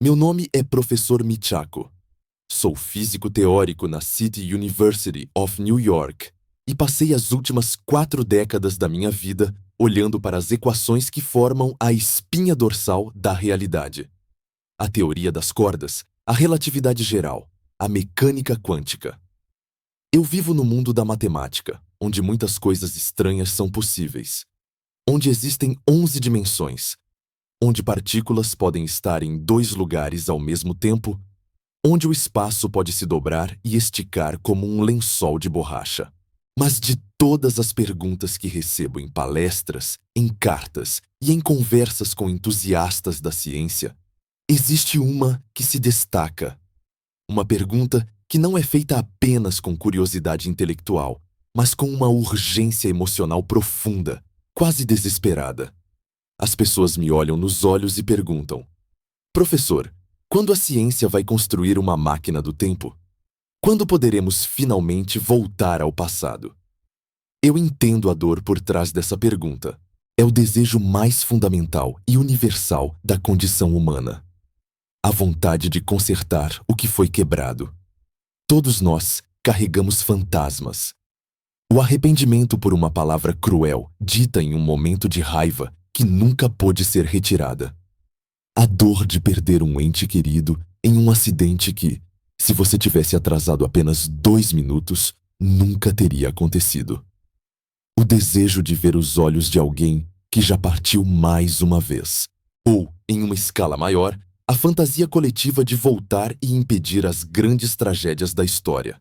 Meu nome é Professor Michako. Sou físico teórico na City University of New York e passei as últimas 4 décadas da minha vida olhando para as equações que formam a espinha dorsal da realidade. A teoria das cordas, a relatividade geral, a mecânica quântica. Eu vivo no mundo da matemática, onde muitas coisas estranhas são possíveis, onde existem 11 dimensões, onde partículas podem estar em 2 lugares ao mesmo tempo, onde o espaço pode se dobrar e esticar como um lençol de borracha. Mas de todas as perguntas que recebo em palestras, em cartas e em conversas com entusiastas da ciência, existe uma que se destaca. Uma pergunta que não é feita apenas com curiosidade intelectual, mas com uma urgência emocional profunda, quase desesperada. As pessoas me olham nos olhos e perguntam: Professor, quando a ciência vai construir uma máquina do tempo? Quando poderemos finalmente voltar ao passado? Eu entendo a dor por trás dessa pergunta. É o desejo mais fundamental e universal da condição humana. A vontade de consertar o que foi quebrado. Todos nós carregamos fantasmas. O arrependimento por uma palavra cruel, dita em um momento de raiva, que nunca pôde ser retirada. A dor de perder um ente querido em um acidente que, se você tivesse atrasado apenas 2 minutos, nunca teria acontecido. O desejo de ver os olhos de alguém que já partiu mais uma vez. Ou, em uma escala maior, a fantasia coletiva de voltar e impedir as grandes tragédias da história.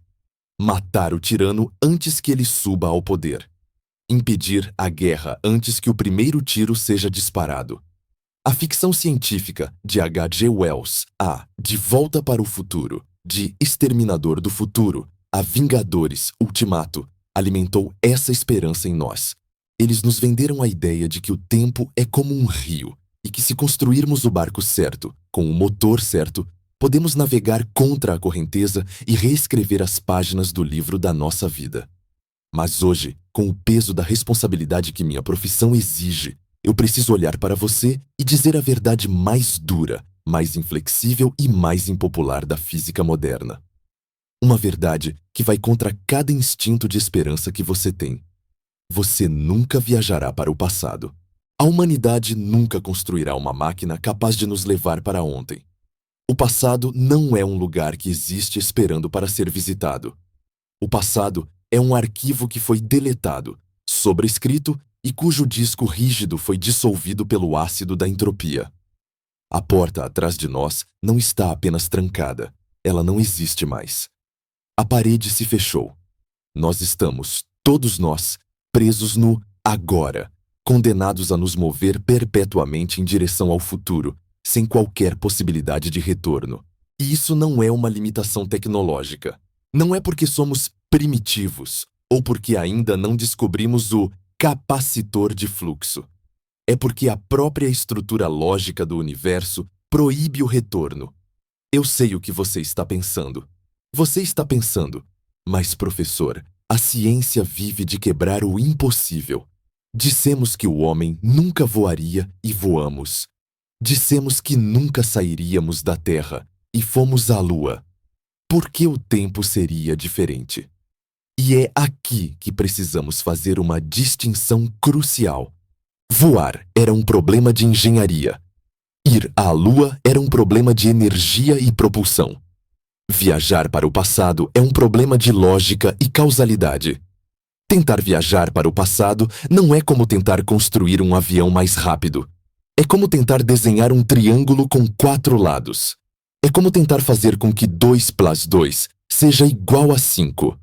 Matar o tirano antes que ele suba ao poder. Impedir a guerra antes que o primeiro tiro seja disparado. A ficção científica de H.G. Wells, a De Volta para o Futuro, de Exterminador do Futuro, a Vingadores Ultimato, alimentou essa esperança em nós. Eles nos venderam a ideia de que o tempo é como um rio e que se construirmos o barco certo, com o motor certo, podemos navegar contra a correnteza e reescrever as páginas do livro da nossa vida. Mas hoje, com o peso da responsabilidade que minha profissão exige, eu preciso olhar para você e dizer a verdade mais dura, mais inflexível e mais impopular da física moderna. Uma verdade que vai contra cada instinto de esperança que você tem. Você nunca viajará para o passado. A humanidade nunca construirá uma máquina capaz de nos levar para ontem. O passado não é um lugar que existe esperando para ser visitado. O passado é um arquivo que foi deletado, sobrescrito e cujo disco rígido foi dissolvido pelo ácido da entropia. A porta atrás de nós não está apenas trancada, ela não existe mais. A parede se fechou. Nós estamos, todos nós, presos no agora, condenados a nos mover perpetuamente em direção ao futuro, sem qualquer possibilidade de retorno. E isso não é uma limitação tecnológica. Não é porque somos primitivos ou porque ainda não descobrimos o capacitor de fluxo. É porque a própria estrutura lógica do universo proíbe o retorno. Eu sei o que você está pensando. Você está pensando, mas professor, a ciência vive de quebrar o impossível. Dissemos que o homem nunca voaria e voamos. Dissemos que nunca sairíamos da Terra e fomos à Lua. Por que o tempo seria diferente? E é aqui que precisamos fazer uma distinção crucial. Voar era um problema de engenharia. Ir à Lua era um problema de energia e propulsão. Viajar para o passado é um problema de lógica e causalidade. Tentar viajar para o passado não é como tentar construir um avião mais rápido. É como tentar desenhar um triângulo com 4 lados. É como tentar fazer com que 2 + 2 seja igual a 5.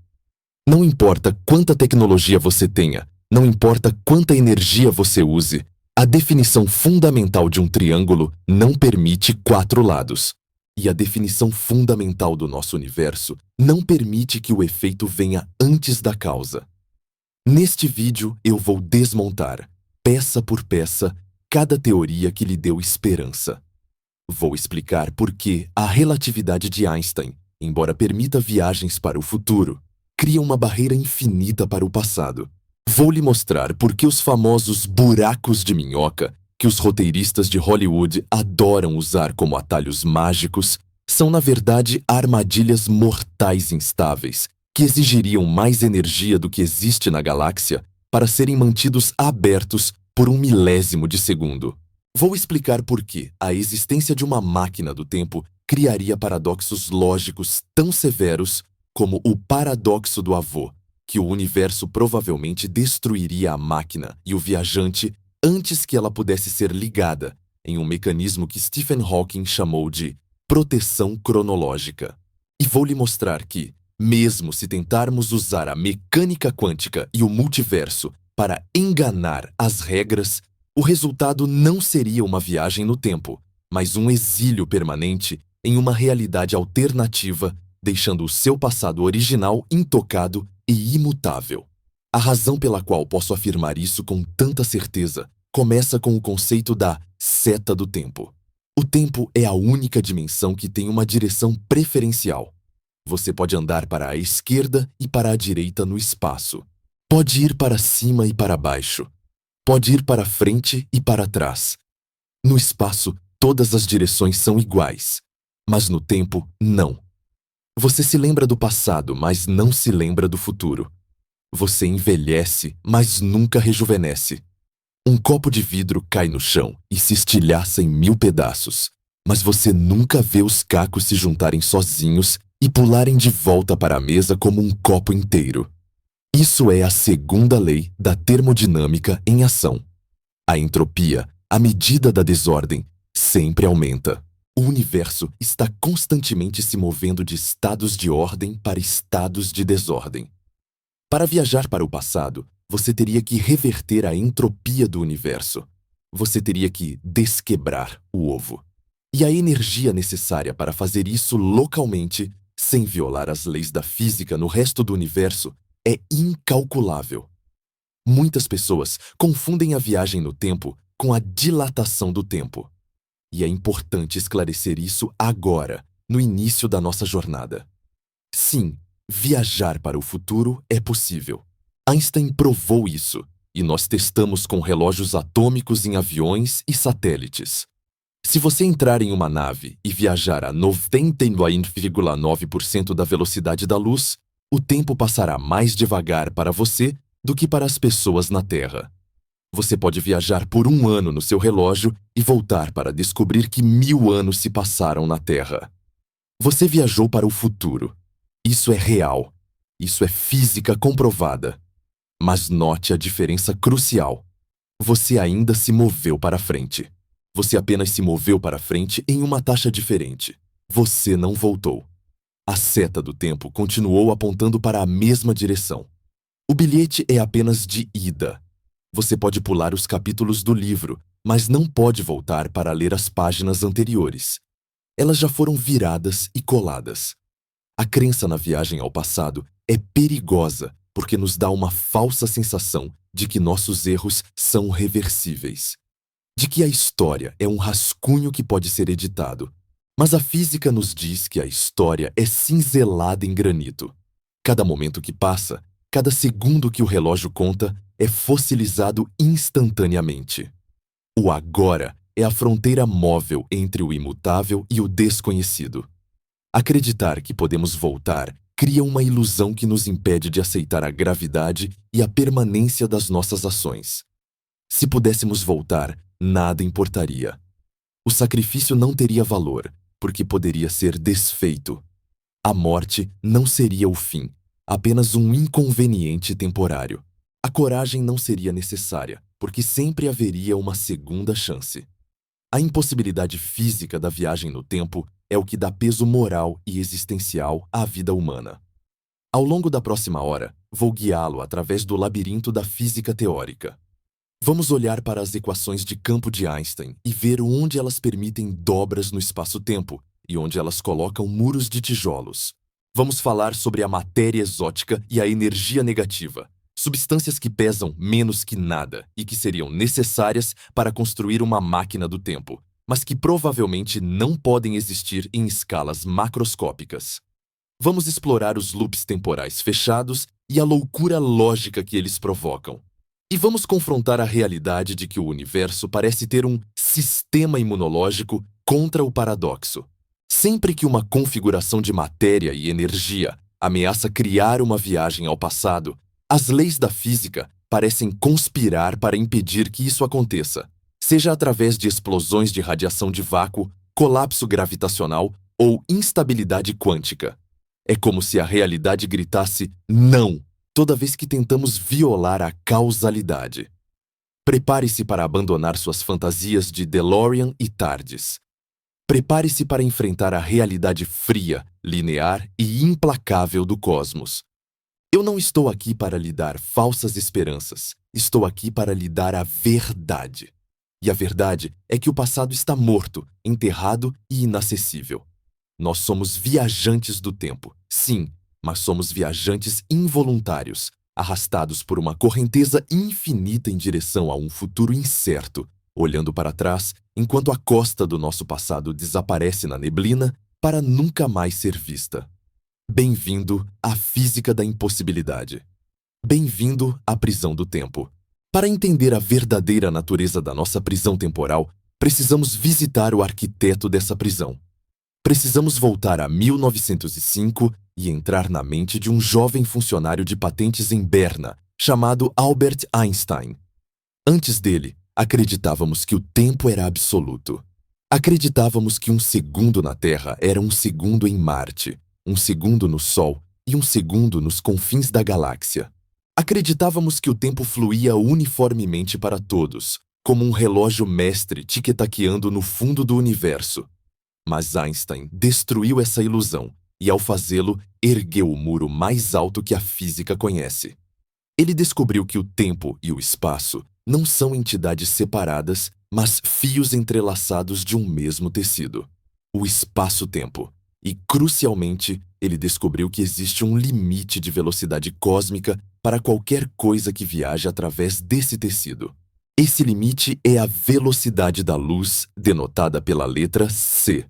Não importa quanta tecnologia você tenha, não importa quanta energia você use, a definição fundamental de um triângulo não permite 4 lados. E a definição fundamental do nosso universo não permite que o efeito venha antes da causa. Neste vídeo, eu vou desmontar, peça por peça, cada teoria que lhe deu esperança. Vou explicar por que a relatividade de Einstein, embora permita viagens para o futuro, cria uma barreira infinita para o passado. Vou lhe mostrar por que os famosos buracos de minhoca que os roteiristas de Hollywood adoram usar como atalhos mágicos, são na verdade armadilhas mortais instáveis, que exigiriam mais energia do que existe na galáxia para serem mantidos abertos por 1 milésimo de segundo. Vou explicar por que a existência de uma máquina do tempo criaria paradoxos lógicos tão severos como o paradoxo do avô, que o universo provavelmente destruiria a máquina e o viajante antes que ela pudesse ser ligada, em um mecanismo que Stephen Hawking chamou de proteção cronológica. E vou lhe mostrar que, mesmo se tentarmos usar a mecânica quântica e o multiverso para enganar as regras, o resultado não seria uma viagem no tempo, mas um exílio permanente em uma realidade alternativa, deixando o seu passado original intocado e imutável. A razão pela qual posso afirmar isso com tanta certeza começa com o conceito da seta do tempo. O tempo é a única dimensão que tem uma direção preferencial. Você pode andar para a esquerda e para a direita no espaço. Pode ir para cima e para baixo. Pode ir para frente e para trás. No espaço, todas as direções são iguais, mas no tempo, não. Você se lembra do passado, mas não se lembra do futuro. Você envelhece, mas nunca rejuvenesce. Um copo de vidro cai no chão e se estilhaça em 1000 pedaços, mas você nunca vê os cacos se juntarem sozinhos e pularem de volta para a mesa como um copo inteiro. Isso é a segunda lei da termodinâmica em ação. A entropia, a medida da desordem, sempre aumenta. O universo está constantemente se movendo de estados de ordem para estados de desordem. Para viajar para o passado, você teria que reverter a entropia do universo. Você teria que desquebrar o ovo. E a energia necessária para fazer isso localmente, sem violar as leis da física no resto do universo, é incalculável. Muitas pessoas confundem a viagem no tempo com a dilatação do tempo. E é importante esclarecer isso agora, no início da nossa jornada. Sim, viajar para o futuro é possível. Einstein provou isso, e nós testamos com relógios atômicos em aviões e satélites. Se você entrar em uma nave e viajar a 99,9% da velocidade da luz, o tempo passará mais devagar para você do que para as pessoas na Terra. Você pode viajar por 1 ano no seu relógio e voltar para descobrir que 1000 anos se passaram na Terra. Você viajou para o futuro. Isso é real. Isso é física comprovada. Mas note a diferença crucial. Você ainda se moveu para frente. Você apenas se moveu para frente em uma taxa diferente. Você não voltou. A seta do tempo continuou apontando para a mesma direção. O bilhete é apenas de ida. Você pode pular os capítulos do livro, mas não pode voltar para ler as páginas anteriores. Elas já foram viradas e coladas. A crença na viagem ao passado é perigosa porque nos dá uma falsa sensação de que nossos erros são reversíveis. De que a história é um rascunho que pode ser editado. Mas a física nos diz que a história é cinzelada em granito. Cada momento que passa, cada segundo que o relógio conta, é fossilizado instantaneamente. O agora é a fronteira móvel entre o imutável e o desconhecido. Acreditar que podemos voltar cria uma ilusão que nos impede de aceitar a gravidade e a permanência das nossas ações. Se pudéssemos voltar, nada importaria. O sacrifício não teria valor, porque poderia ser desfeito. A morte não seria o fim, apenas um inconveniente temporário. A coragem não seria necessária, porque sempre haveria uma segunda chance. A impossibilidade física da viagem no tempo é o que dá peso moral e existencial à vida humana. Ao longo da próxima hora, vou guiá-lo através do labirinto da física teórica. Vamos olhar para as equações de campo de Einstein e ver onde elas permitem dobras no espaço-tempo e onde elas colocam muros de tijolos. Vamos falar sobre a matéria exótica e a energia negativa, substâncias que pesam menos que nada e que seriam necessárias para construir uma máquina do tempo, mas que provavelmente não podem existir em escalas macroscópicas. Vamos explorar os loops temporais fechados e a loucura lógica que eles provocam. E vamos confrontar a realidade de que o universo parece ter um sistema imunológico contra o paradoxo. Sempre que uma configuração de matéria e energia ameaça criar uma viagem ao passado, as leis da física parecem conspirar para impedir que isso aconteça, seja através de explosões de radiação de vácuo, colapso gravitacional ou instabilidade quântica. É como se a realidade gritasse não toda vez que tentamos violar a causalidade. Prepare-se para abandonar suas fantasias de DeLorean e TARDIS. Prepare-se para enfrentar a realidade fria, linear e implacável do cosmos. Eu não estou aqui para lhe dar falsas esperanças. Estou aqui para lhe dar a verdade. E a verdade é que o passado está morto, enterrado e inacessível. Nós somos viajantes do tempo, sim, mas somos viajantes involuntários, arrastados por uma correnteza infinita em direção a um futuro incerto, olhando para trás enquanto a costa do nosso passado desaparece na neblina para nunca mais ser vista. Bem-vindo à física da impossibilidade. Bem-vindo à prisão do tempo. Para entender a verdadeira natureza da nossa prisão temporal, precisamos visitar o arquiteto dessa prisão. Precisamos voltar a 1905 e entrar na mente de um jovem funcionário de patentes em Berna, chamado Albert Einstein. Antes dele, acreditávamos que o tempo era absoluto. Acreditávamos que um segundo na Terra era um segundo em Marte, um segundo no Sol e um segundo nos confins da galáxia. Acreditávamos que o tempo fluía uniformemente para todos, como um relógio mestre tic-taqueando no fundo do universo. Mas Einstein destruiu essa ilusão e, ao fazê-lo, ergueu o muro mais alto que a física conhece. Ele descobriu que o tempo e o espaço não são entidades separadas, mas fios entrelaçados de um mesmo tecido, o espaço-tempo. E, crucialmente, ele descobriu que existe um limite de velocidade cósmica para qualquer coisa que viaje através desse tecido. Esse limite é a velocidade da luz, denotada pela letra C.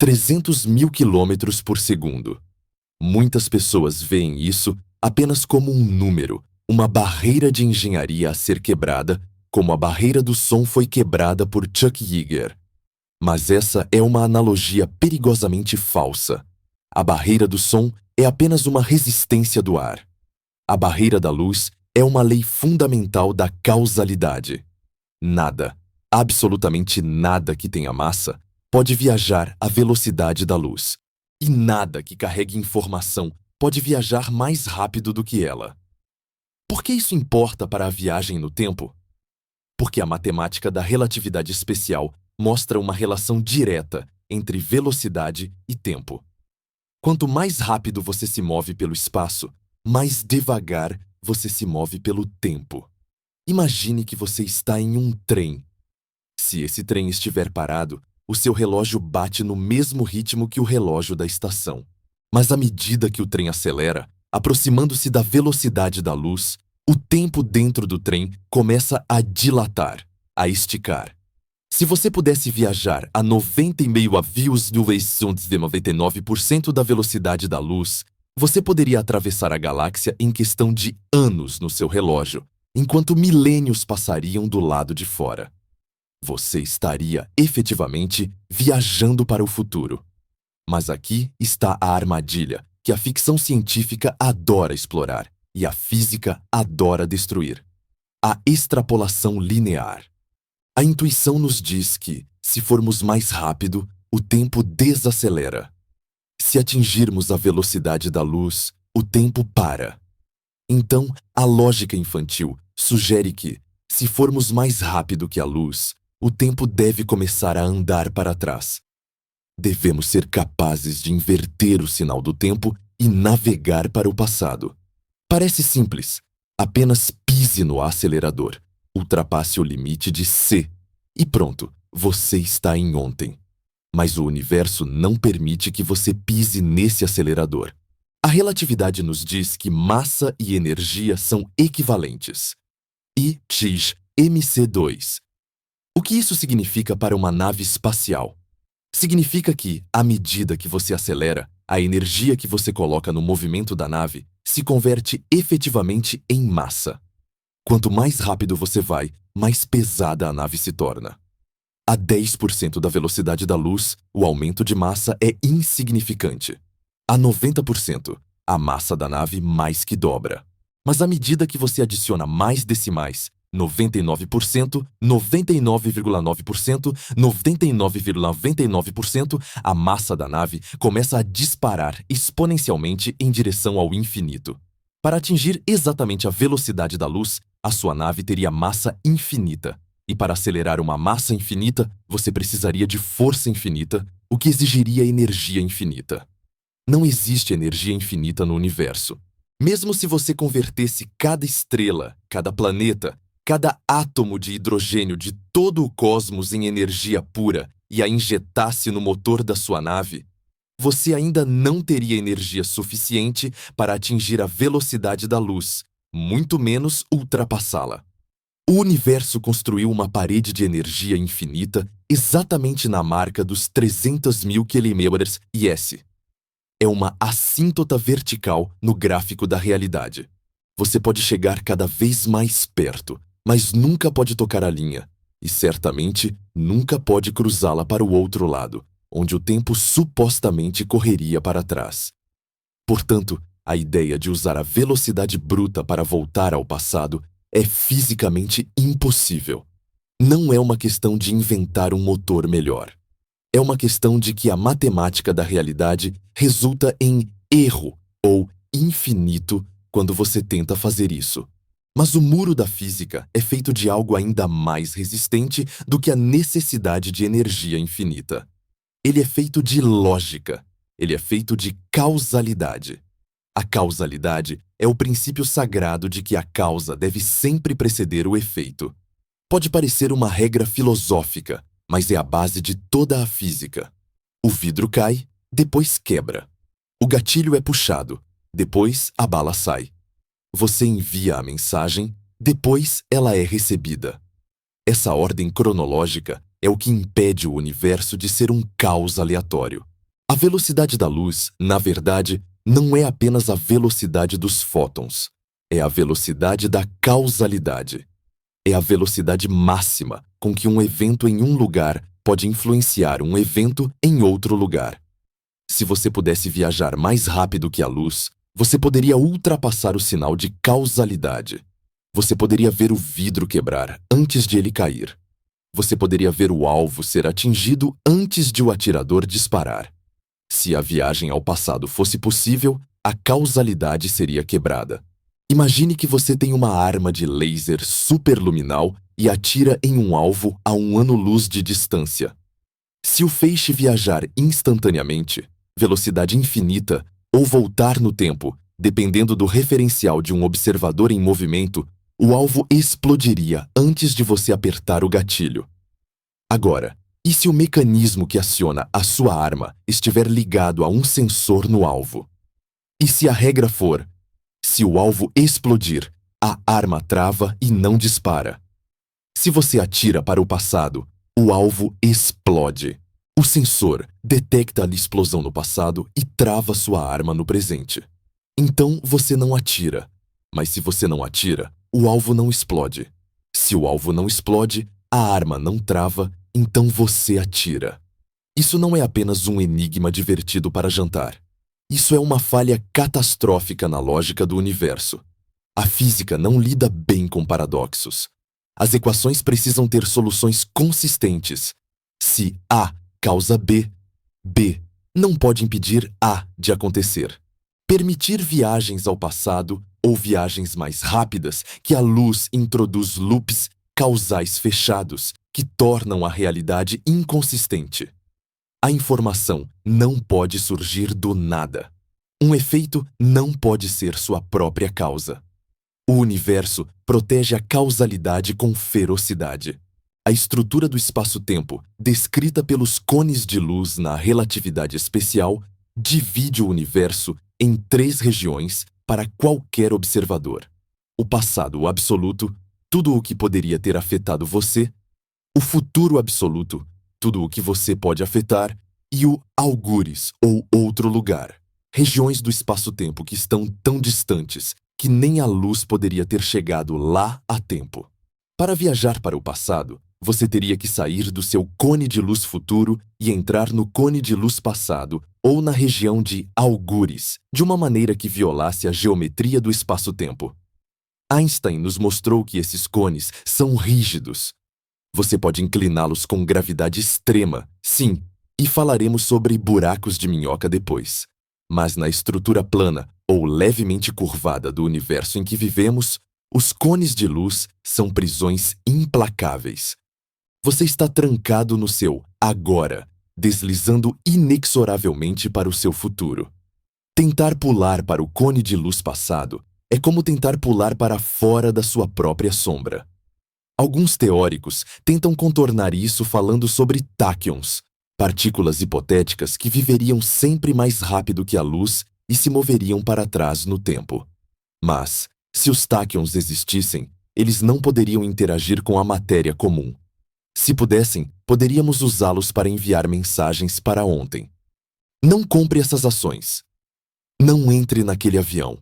300 mil quilômetros por segundo. Muitas pessoas veem isso apenas como um número, uma barreira de engenharia a ser quebrada, como a barreira do som foi quebrada por Chuck Yeager. Mas essa é uma analogia perigosamente falsa. A barreira do som é apenas uma resistência do ar. A barreira da luz é uma lei fundamental da causalidade. Nada, absolutamente nada que tenha massa, pode viajar à velocidade da luz. E nada que carregue informação pode viajar mais rápido do que ela. Por que isso importa para a viagem no tempo? Porque a matemática da relatividade especial mostra uma relação direta entre velocidade e tempo. Quanto mais rápido você se move pelo espaço, mais devagar você se move pelo tempo. Imagine que você está em um trem. Se esse trem estiver parado, o seu relógio bate no mesmo ritmo que o relógio da estação. Mas à medida que o trem acelera, aproximando-se da velocidade da luz, o tempo dentro do trem começa a dilatar, a esticar. Se você pudesse viajar a 99,99% da velocidade da luz, você poderia atravessar a galáxia em questão de anos no seu relógio, enquanto milênios passariam do lado de fora. Você estaria efetivamente viajando para o futuro. Mas aqui está a armadilha que a ficção científica adora explorar e a física adora destruir: a extrapolação linear. A intuição nos diz que, se formos mais rápido, o tempo desacelera. Se atingirmos a velocidade da luz, o tempo para. Então, a lógica infantil sugere que, se formos mais rápido que a luz, o tempo deve começar a andar para trás. Devemos ser capazes de inverter o sinal do tempo e navegar para o passado. Parece simples. Apenas pise no acelerador, ultrapasse o limite de C e pronto, você está em ontem. Mas o universo não permite que você pise nesse acelerador. A relatividade nos diz que massa e energia são equivalentes. I x mc2. O que isso significa para uma nave espacial? Significa que, à medida que você acelera, a energia que você coloca no movimento da nave se converte efetivamente em massa. Quanto mais rápido você vai, mais pesada a nave se torna. A 10% da velocidade da luz, o aumento de massa é insignificante. A 90%, a massa da nave mais que dobra. Mas à medida que você adiciona mais decimais, 99%, 99,9%, 99,99%, a massa da nave começa a disparar exponencialmente em direção ao infinito. Para atingir exatamente a velocidade da luz, a sua nave teria massa infinita. E para acelerar uma massa infinita, você precisaria de força infinita, o que exigiria energia infinita. Não existe energia infinita no universo. Mesmo se você convertesse cada estrela, cada planeta, cada átomo de hidrogênio de todo o cosmos em energia pura e a injetasse no motor da sua nave, você ainda não teria energia suficiente para atingir a velocidade da luz, muito menos ultrapassá-la. O universo construiu uma parede de energia infinita exatamente na marca dos 300.000 km/s. É uma assíntota vertical no gráfico da realidade. Você pode chegar cada vez mais perto, mas nunca pode tocar a linha, e certamente nunca pode cruzá-la para o outro lado, onde o tempo supostamente correria para trás. Portanto, a ideia de usar a velocidade bruta para voltar ao passado é fisicamente impossível. Não é uma questão de inventar um motor melhor. É uma questão de que a matemática da realidade resulta em erro ou infinito quando você tenta fazer isso. Mas o muro da física é feito de algo ainda mais resistente do que a necessidade de energia infinita. Ele é feito de lógica. Ele é feito de causalidade. A causalidade é o princípio sagrado de que a causa deve sempre preceder o efeito. Pode parecer uma regra filosófica, mas é a base de toda a física. O vidro cai, depois quebra. O gatilho é puxado, depois a bala sai. Você envia a mensagem, depois ela é recebida. Essa ordem cronológica é o que impede o universo de ser um caos aleatório. A velocidade da luz, na verdade, não é apenas a velocidade dos fótons. É a velocidade da causalidade. É a velocidade máxima com que um evento em um lugar pode influenciar um evento em outro lugar. Se você pudesse viajar mais rápido que a luz, você poderia ultrapassar o sinal de causalidade. Você poderia ver o vidro quebrar antes de ele cair. Você poderia ver o alvo ser atingido antes de o atirador disparar. Se a viagem ao passado fosse possível, a causalidade seria quebrada. Imagine que você tem uma arma de laser superluminal e atira em um alvo a 1 ano-luz de distância. Se o feixe viajar instantaneamente, velocidade infinita, ou voltar no tempo, dependendo do referencial de um observador em movimento, o alvo explodiria antes de você apertar o gatilho. Agora, e se o mecanismo que aciona a sua arma estiver ligado a um sensor no alvo? E se a regra for: se o alvo explodir, a arma trava e não dispara? Se você atira para o passado, o alvo explode. O sensor detecta a explosão no passado e trava sua arma no presente. Então você não atira. Mas se você não atira, o alvo não explode. Se o alvo não explode, a arma não trava, então você atira. Isso não é apenas um enigma divertido para jantar. Isso é uma falha catastrófica na lógica do universo. A física não lida bem com paradoxos. As equações precisam ter soluções consistentes. Se A causa B, B não pode impedir A de acontecer. Permitir viagens ao passado ou viagens mais rápidas que a luz introduz loops causais fechados que tornam a realidade inconsistente. A informação não pode surgir do nada. Um efeito não pode ser sua própria causa. O universo protege a causalidade com ferocidade. A estrutura do espaço-tempo, descrita pelos cones de luz na relatividade especial, divide o universo em 3 regiões para qualquer observador: o passado absoluto, tudo o que poderia ter afetado você; o futuro absoluto, tudo o que você pode afetar; e o algures, ou outro lugar, regiões do espaço-tempo que estão tão distantes que nem a luz poderia ter chegado lá a tempo. Para viajar para o passado, você teria que sair do seu cone de luz futuro e entrar no cone de luz passado ou na região de algures, de uma maneira que violasse a geometria do espaço-tempo. Einstein nos mostrou que esses cones são rígidos. Você pode incliná-los com gravidade extrema, sim, e falaremos sobre buracos de minhoca depois. Mas na estrutura plana ou levemente curvada do universo em que vivemos, os cones de luz são prisões implacáveis. Você está trancado no seu agora, deslizando inexoravelmente para o seu futuro. Tentar pular para o cone de luz passado é como tentar pular para fora da sua própria sombra. Alguns teóricos tentam contornar isso falando sobre táquions, partículas hipotéticas que viveriam sempre mais rápido que a luz e se moveriam para trás no tempo. Mas, se os táquions existissem, eles não poderiam interagir com a matéria comum. Se pudessem, poderíamos usá-los para enviar mensagens para ontem. Não compre essas ações. Não entre naquele avião.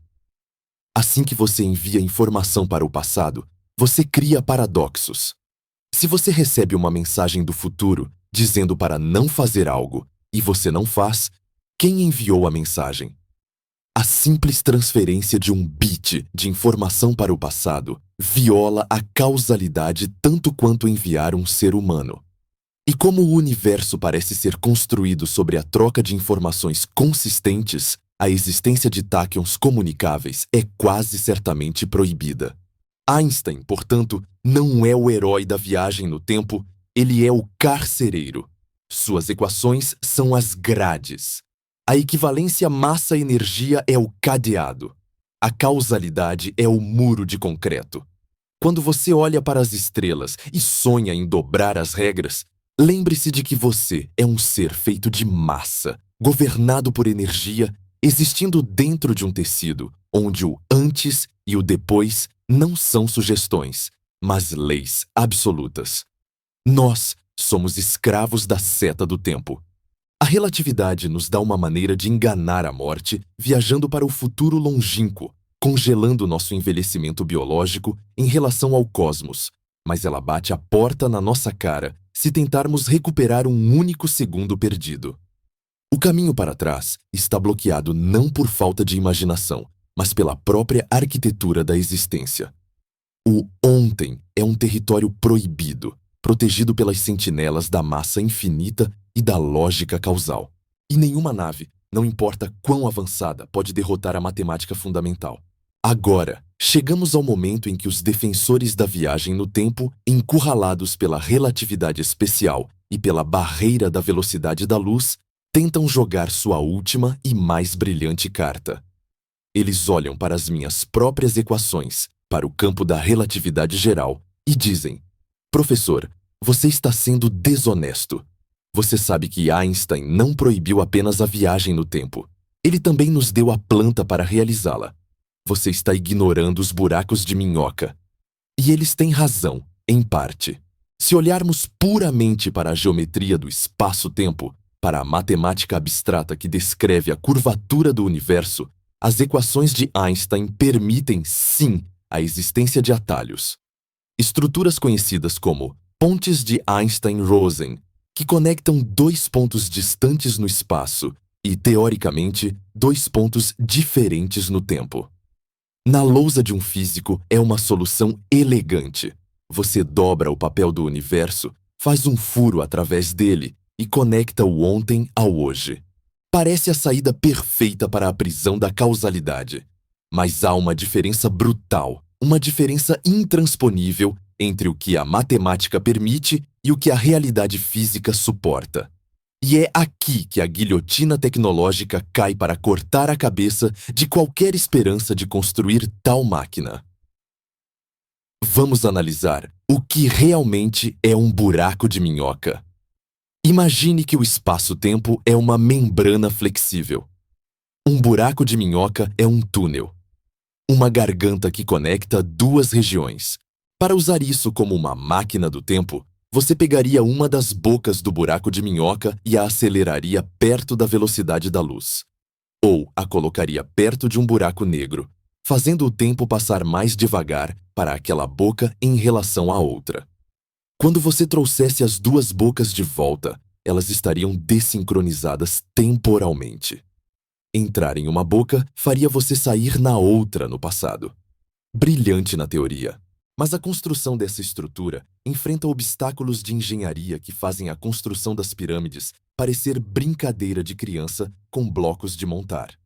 Assim que você envia informação para o passado, você cria paradoxos. Se você recebe uma mensagem do futuro dizendo para não fazer algo e você não faz, quem enviou a mensagem? A simples transferência de um bit de informação para o passado viola a causalidade tanto quanto enviar um ser humano. E como o universo parece ser construído sobre a troca de informações consistentes, a existência de táquions comunicáveis é quase certamente proibida. Einstein, portanto, não é o herói da viagem no tempo, ele é o carcereiro. Suas equações são as grades. A equivalência massa-energia é o cadeado. A causalidade é o muro de concreto. Quando você olha para as estrelas e sonha em dobrar as regras, lembre-se de que você é um ser feito de massa, governado por energia, existindo dentro de um tecido, onde o antes e o depois não são sugestões, mas leis absolutas. Nós somos escravos da seta do tempo. A relatividade nos dá uma maneira de enganar a morte, viajando para o futuro longínquo, congelando nosso envelhecimento biológico em relação ao cosmos, mas ela bate a porta na nossa cara se tentarmos recuperar um único segundo perdido. O caminho para trás está bloqueado não por falta de imaginação, mas pela própria arquitetura da existência. O ontem é um território proibido, protegido pelas sentinelas da massa infinita e da lógica causal. E nenhuma nave, não importa quão avançada, pode derrotar a matemática fundamental. Agora, chegamos ao momento em que os defensores da viagem no tempo, encurralados pela relatividade especial e pela barreira da velocidade da luz, tentam jogar sua última e mais brilhante carta. Eles olham para as minhas próprias equações, para o campo da relatividade geral, e dizem: professor, você está sendo desonesto. Você sabe que Einstein não proibiu apenas a viagem no tempo. Ele também nos deu a planta para realizá-la. Você está ignorando os buracos de minhoca. E eles têm razão, em parte. Se olharmos puramente para a geometria do espaço-tempo, para a matemática abstrata que descreve a curvatura do universo, as equações de Einstein permitem, sim, a existência de atalhos. Estruturas conhecidas como pontes de Einstein-Rosen, que conectam dois pontos distantes no espaço e, teoricamente, dois pontos diferentes no tempo. Na lousa de um físico é uma solução elegante. Você dobra o papel do universo, faz um furo através dele e conecta o ontem ao hoje. Parece a saída perfeita para a prisão da causalidade. Mas há uma diferença brutal, uma diferença intransponível entre o que a matemática permite e o que a realidade física suporta. E é aqui que a guilhotina tecnológica cai para cortar a cabeça de qualquer esperança de construir tal máquina. Vamos analisar o que realmente é um buraco de minhoca. Imagine que o espaço-tempo é uma membrana flexível. Um buraco de minhoca é um túnel. Uma garganta que conecta duas regiões. Para usar isso como uma máquina do tempo, você pegaria uma das bocas do buraco de minhoca e a aceleraria perto da velocidade da luz. Ou a colocaria perto de um buraco negro, fazendo o tempo passar mais devagar para aquela boca em relação à outra. Quando você trouxesse as duas bocas de volta, elas estariam desincronizadas temporalmente. Entrar em uma boca faria você sair na outra no passado. Brilhante na teoria. Mas a construção dessa estrutura enfrenta obstáculos de engenharia que fazem a construção das pirâmides parecer brincadeira de criança com blocos de montar.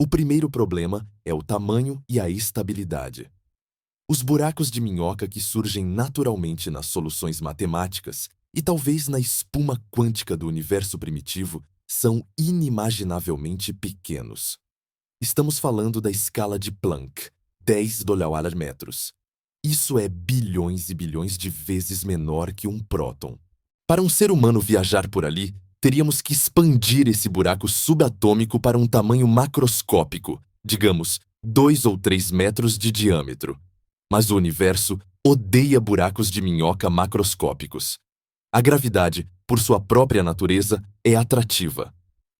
O primeiro problema é o tamanho e a estabilidade. Os buracos de minhoca que surgem naturalmente nas soluções matemáticas e talvez na espuma quântica do universo primitivo são inimaginavelmente pequenos. Estamos falando da escala de Planck, 10 metros. Isso é bilhões e bilhões de vezes menor que um próton. Para um ser humano viajar por ali, teríamos que expandir esse buraco subatômico para um tamanho macroscópico, digamos, 2 ou 3 metros de diâmetro. Mas o universo odeia buracos de minhoca macroscópicos. A gravidade, por sua própria natureza, é atrativa.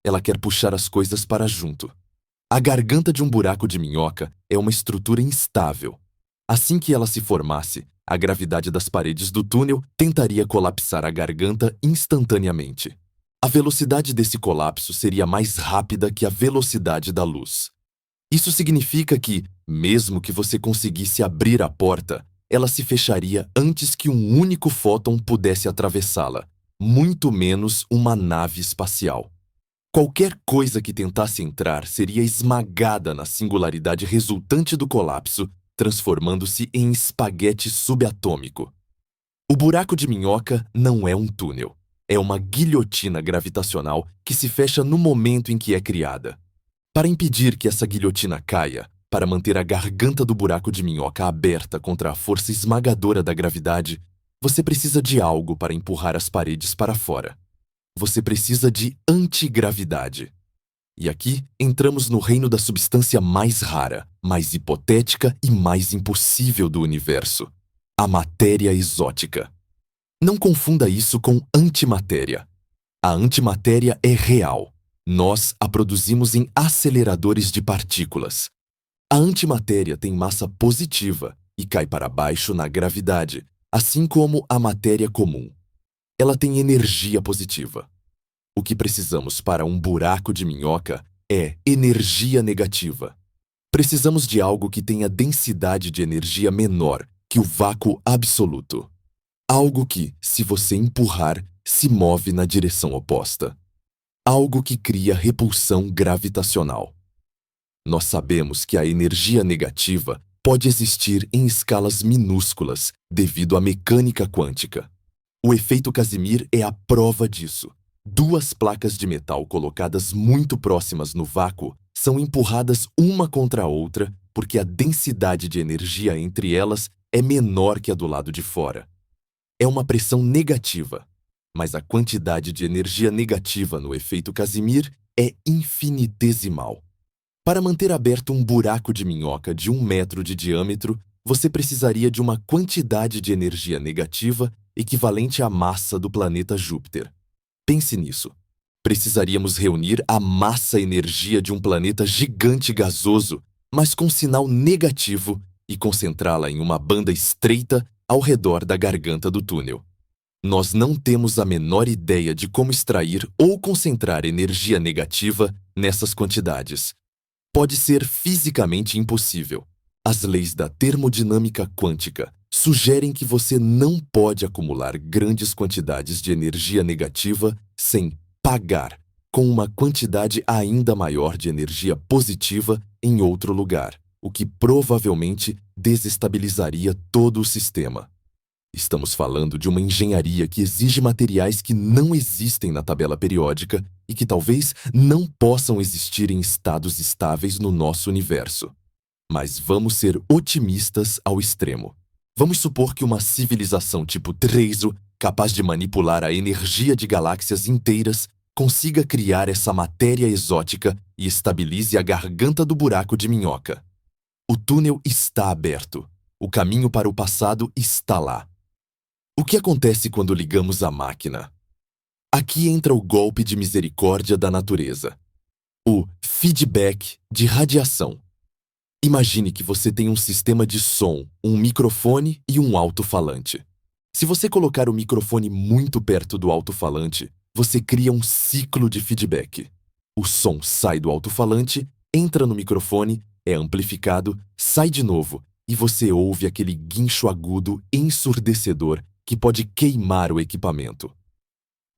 Ela quer puxar as coisas para junto. A garganta de um buraco de minhoca é uma estrutura instável. Assim que ela se formasse, a gravidade das paredes do túnel tentaria colapsar a garganta instantaneamente. A velocidade desse colapso seria mais rápida que a velocidade da luz. Isso significa que, mesmo que você conseguisse abrir a porta, ela se fecharia antes que um único fóton pudesse atravessá-la, muito menos uma nave espacial. Qualquer coisa que tentasse entrar seria esmagada na singularidade resultante do colapso, transformando-se em espaguete subatômico. O buraco de minhoca não é um túnel. É uma guilhotina gravitacional que se fecha no momento em que é criada. Para impedir que essa guilhotina caia, para manter a garganta do buraco de minhoca aberta contra a força esmagadora da gravidade, você precisa de algo para empurrar as paredes para fora. Você precisa de antigravidade. E aqui entramos no reino da substância mais rara, mais hipotética e mais impossível do universo: a matéria exótica. Não confunda isso com antimatéria. A antimatéria é real. Nós a produzimos em aceleradores de partículas. A antimatéria tem massa positiva e cai para baixo na gravidade, assim como a matéria comum. Ela tem energia positiva. O que precisamos para um buraco de minhoca é energia negativa. Precisamos de algo que tenha densidade de energia menor que o vácuo absoluto. Algo que, se você empurrar, se move na direção oposta. Algo que cria repulsão gravitacional. Nós sabemos que a energia negativa pode existir em escalas minúsculas devido à mecânica quântica. O efeito Casimir é a prova disso. Duas placas de metal colocadas muito próximas no vácuo são empurradas uma contra a outra porque a densidade de energia entre elas é menor que a do lado de fora. É uma pressão negativa, mas a quantidade de energia negativa no efeito Casimir é infinitesimal. Para manter aberto um buraco de minhoca de 1 metro de diâmetro, você precisaria de uma quantidade de energia negativa equivalente à massa do planeta Júpiter. Pense nisso. Precisaríamos reunir a massa-energia de um planeta gigante gasoso, mas com sinal negativo, e concentrá-la em uma banda estreita ao redor da garganta do túnel. Nós não temos a menor ideia de como extrair ou concentrar energia negativa nessas quantidades. Pode ser fisicamente impossível. As leis da termodinâmica quântica sugerem que você não pode acumular grandes quantidades de energia negativa sem pagar com uma quantidade ainda maior de energia positiva em outro lugar, o que provavelmente desestabilizaria todo o sistema. Estamos falando de uma engenharia que exige materiais que não existem na tabela periódica e que talvez não possam existir em estados estáveis no nosso universo. Mas vamos ser otimistas ao extremo. Vamos supor que uma civilização tipo Trezzo, capaz de manipular a energia de galáxias inteiras, consiga criar essa matéria exótica e estabilize a garganta do buraco de minhoca. O túnel está aberto. O caminho para o passado está lá. O que acontece quando ligamos a máquina? Aqui entra o golpe de misericórdia da natureza. O feedback de radiação. Imagine que você tem um sistema de som, um microfone e um alto-falante. Se você colocar o microfone muito perto do alto-falante, você cria um ciclo de feedback. O som sai do alto-falante, entra no microfone, é amplificado, sai de novo e você ouve aquele guincho agudo ensurdecedor que pode queimar o equipamento.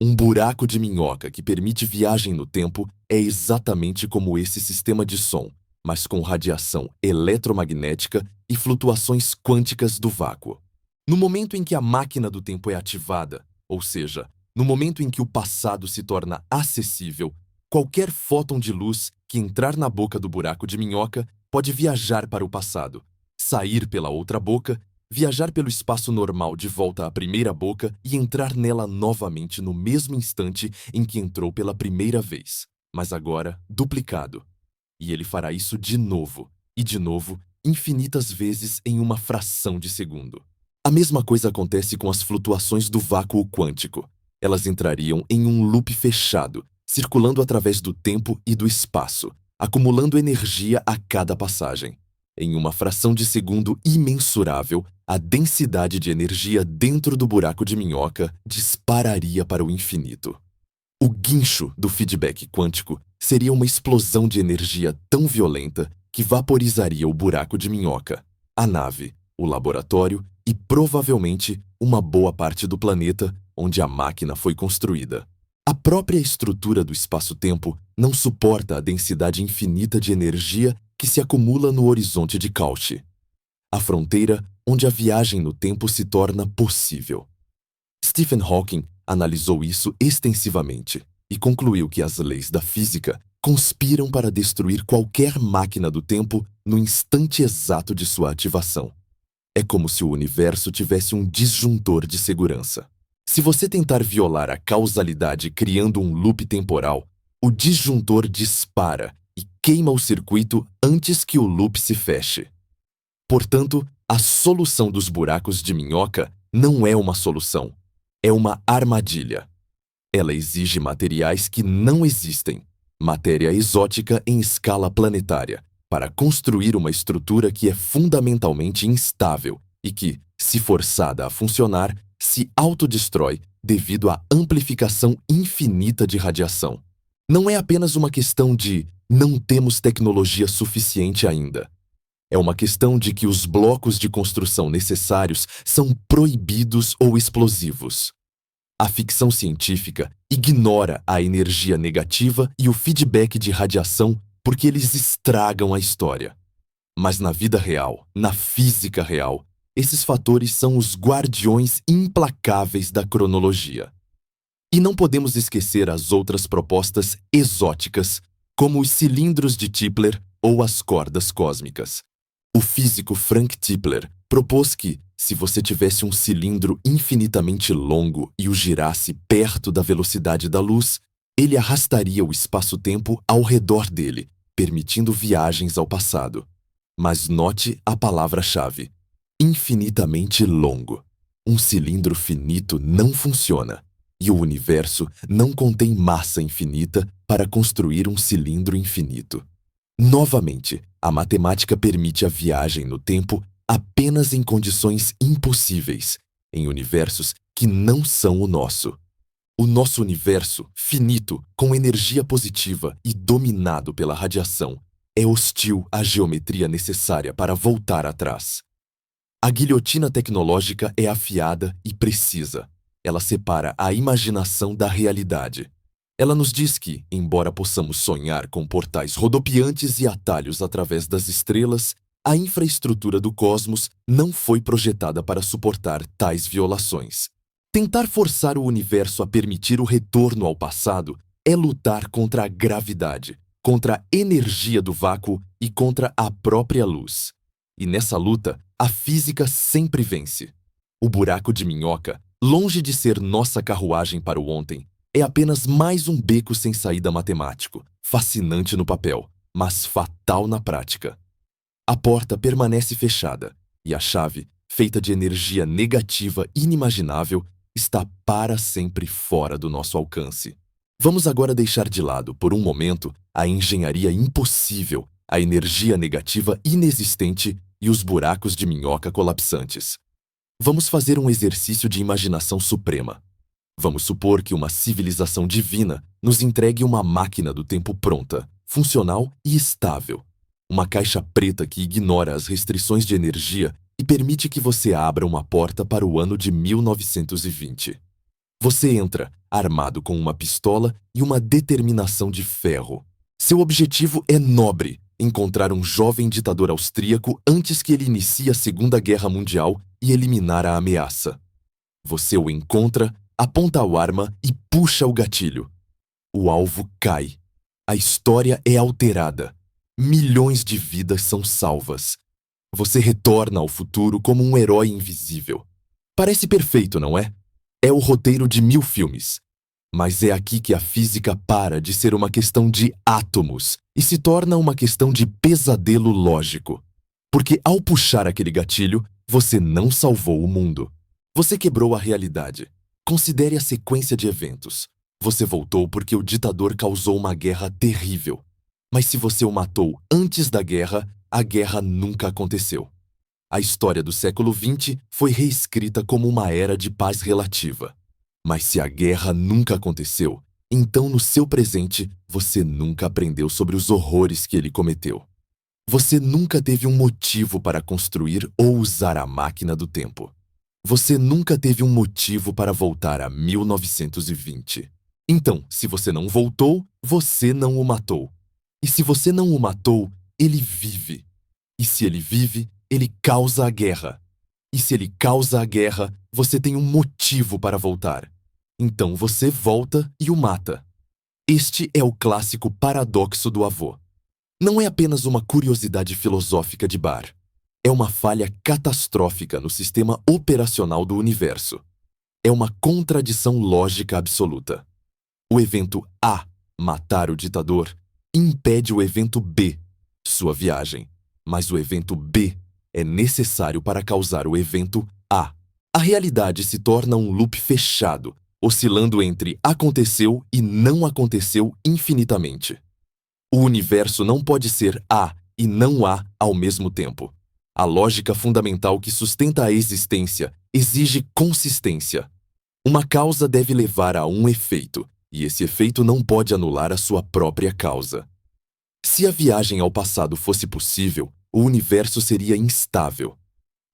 Um buraco de minhoca que permite viagem no tempo é exatamente como esse sistema de som, mas com radiação eletromagnética e flutuações quânticas do vácuo. No momento em que a máquina do tempo é ativada, ou seja, no momento em que o passado se torna acessível, qualquer fóton de luz que entrar na boca do buraco de minhoca pode viajar para o passado, sair pela outra boca, viajar pelo espaço normal de volta à primeira boca e entrar nela novamente no mesmo instante em que entrou pela primeira vez, mas agora duplicado. E ele fará isso de novo, e de novo, infinitas vezes em uma fração de segundo. A mesma coisa acontece com as flutuações do vácuo quântico. Elas entrariam em um loop fechado, circulando através do tempo e do espaço, acumulando energia a cada passagem. Em uma fração de segundo imensurável, a densidade de energia dentro do buraco de minhoca dispararia para o infinito. O guincho do feedback quântico seria uma explosão de energia tão violenta que vaporizaria o buraco de minhoca, a nave, o laboratório e provavelmente uma boa parte do planeta onde a máquina foi construída. A própria estrutura do espaço-tempo não suporta a densidade infinita de energia que se acumula no horizonte de Cauchy, a fronteira onde a viagem no tempo se torna possível. Stephen Hawking analisou isso extensivamente e concluiu que as leis da física conspiram para destruir qualquer máquina do tempo no instante exato de sua ativação. É como se o universo tivesse um disjuntor de segurança. Se você tentar violar a causalidade criando um loop temporal, o disjuntor dispara e queima o circuito antes que o loop se feche. Portanto, a solução dos buracos de minhoca não é uma solução, é uma armadilha. Ela exige materiais que não existem, matéria exótica em escala planetária, para construir uma estrutura que é fundamentalmente instável e que, se forçada a funcionar, se autodestrói devido à amplificação infinita de radiação. Não é apenas uma questão de não temos tecnologia suficiente ainda. É uma questão de que os blocos de construção necessários são proibidos ou explosivos. A ficção científica ignora a energia negativa e o feedback de radiação porque eles estragam a história. Mas na vida real, na física real, esses fatores são os guardiões implacáveis da cronologia. E não podemos esquecer as outras propostas exóticas, como os cilindros de Tipler ou as cordas cósmicas. O físico Frank Tipler propôs que, se você tivesse um cilindro infinitamente longo e o girasse perto da velocidade da luz, ele arrastaria o espaço-tempo ao redor dele, permitindo viagens ao passado. Mas note a palavra-chave: infinitamente longo. Um cilindro finito não funciona, e o universo não contém massa infinita para construir um cilindro infinito. Novamente, a matemática permite a viagem no tempo apenas em condições impossíveis, em universos que não são o nosso. O nosso universo, finito, com energia positiva e dominado pela radiação, é hostil à geometria necessária para voltar atrás. A guilhotina tecnológica é afiada e precisa. Ela separa a imaginação da realidade. Ela nos diz que, embora possamos sonhar com portais rodopiantes e atalhos através das estrelas, a infraestrutura do cosmos não foi projetada para suportar tais violações. Tentar forçar o universo a permitir o retorno ao passado é lutar contra a gravidade, contra a energia do vácuo e contra a própria luz. E nessa luta, a física sempre vence. O buraco de minhoca, longe de ser nossa carruagem para o ontem, é apenas mais um beco sem saída matemático, fascinante no papel, mas fatal na prática. A porta permanece fechada e a chave, feita de energia negativa inimaginável, está para sempre fora do nosso alcance. Vamos agora deixar de lado, por um momento, a engenharia impossível a energia negativa inexistente e os buracos de minhoca colapsantes. Vamos fazer um exercício de imaginação suprema. Vamos supor que uma civilização divina nos entregue uma máquina do tempo pronta, funcional e estável. Uma caixa preta que ignora as restrições de energia e permite que você abra uma porta para o ano de 1920. Você entra, armado com uma pistola e uma determinação de ferro. Seu objetivo é nobre: encontrar um jovem ditador austríaco antes que ele inicie a Segunda Guerra Mundial e eliminar a ameaça. Você o encontra, aponta a arma e puxa o gatilho. O alvo cai. A história é alterada. Milhões de vidas são salvas. Você retorna ao futuro como um herói invisível. Parece perfeito, não é? É o roteiro de 1000 filmes. Mas é aqui que a física para de ser uma questão de átomos e se torna uma questão de pesadelo lógico. Porque ao puxar aquele gatilho, você não salvou o mundo. Você quebrou a realidade. Considere a sequência de eventos. Você voltou porque o ditador causou uma guerra terrível. Mas se você o matou antes da guerra, a guerra nunca aconteceu. A história do século XX foi reescrita como uma era de paz relativa. Mas se a guerra nunca aconteceu, então no seu presente você nunca aprendeu sobre os horrores que ele cometeu. Você nunca teve um motivo para construir ou usar a máquina do tempo. Você nunca teve um motivo para voltar a 1920. Então, se você não voltou, você não o matou. E se você não o matou, ele vive. E se ele vive, ele causa a guerra. E se ele causa a guerra, você tem um motivo para voltar. Então você volta e o mata. Este é o clássico paradoxo do avô. Não é apenas uma curiosidade filosófica de bar. É uma falha catastrófica no sistema operacional do universo. É uma contradição lógica absoluta. O evento A, matar o ditador, impede o evento B, sua viagem. Mas o evento B é necessário para causar o evento A. A realidade se torna um loop fechado, oscilando entre aconteceu e não aconteceu infinitamente. O universo não pode ser A e não A ao mesmo tempo. A lógica fundamental que sustenta a existência exige consistência. Uma causa deve levar a um efeito, e esse efeito não pode anular a sua própria causa. Se a viagem ao passado fosse possível, o universo seria instável.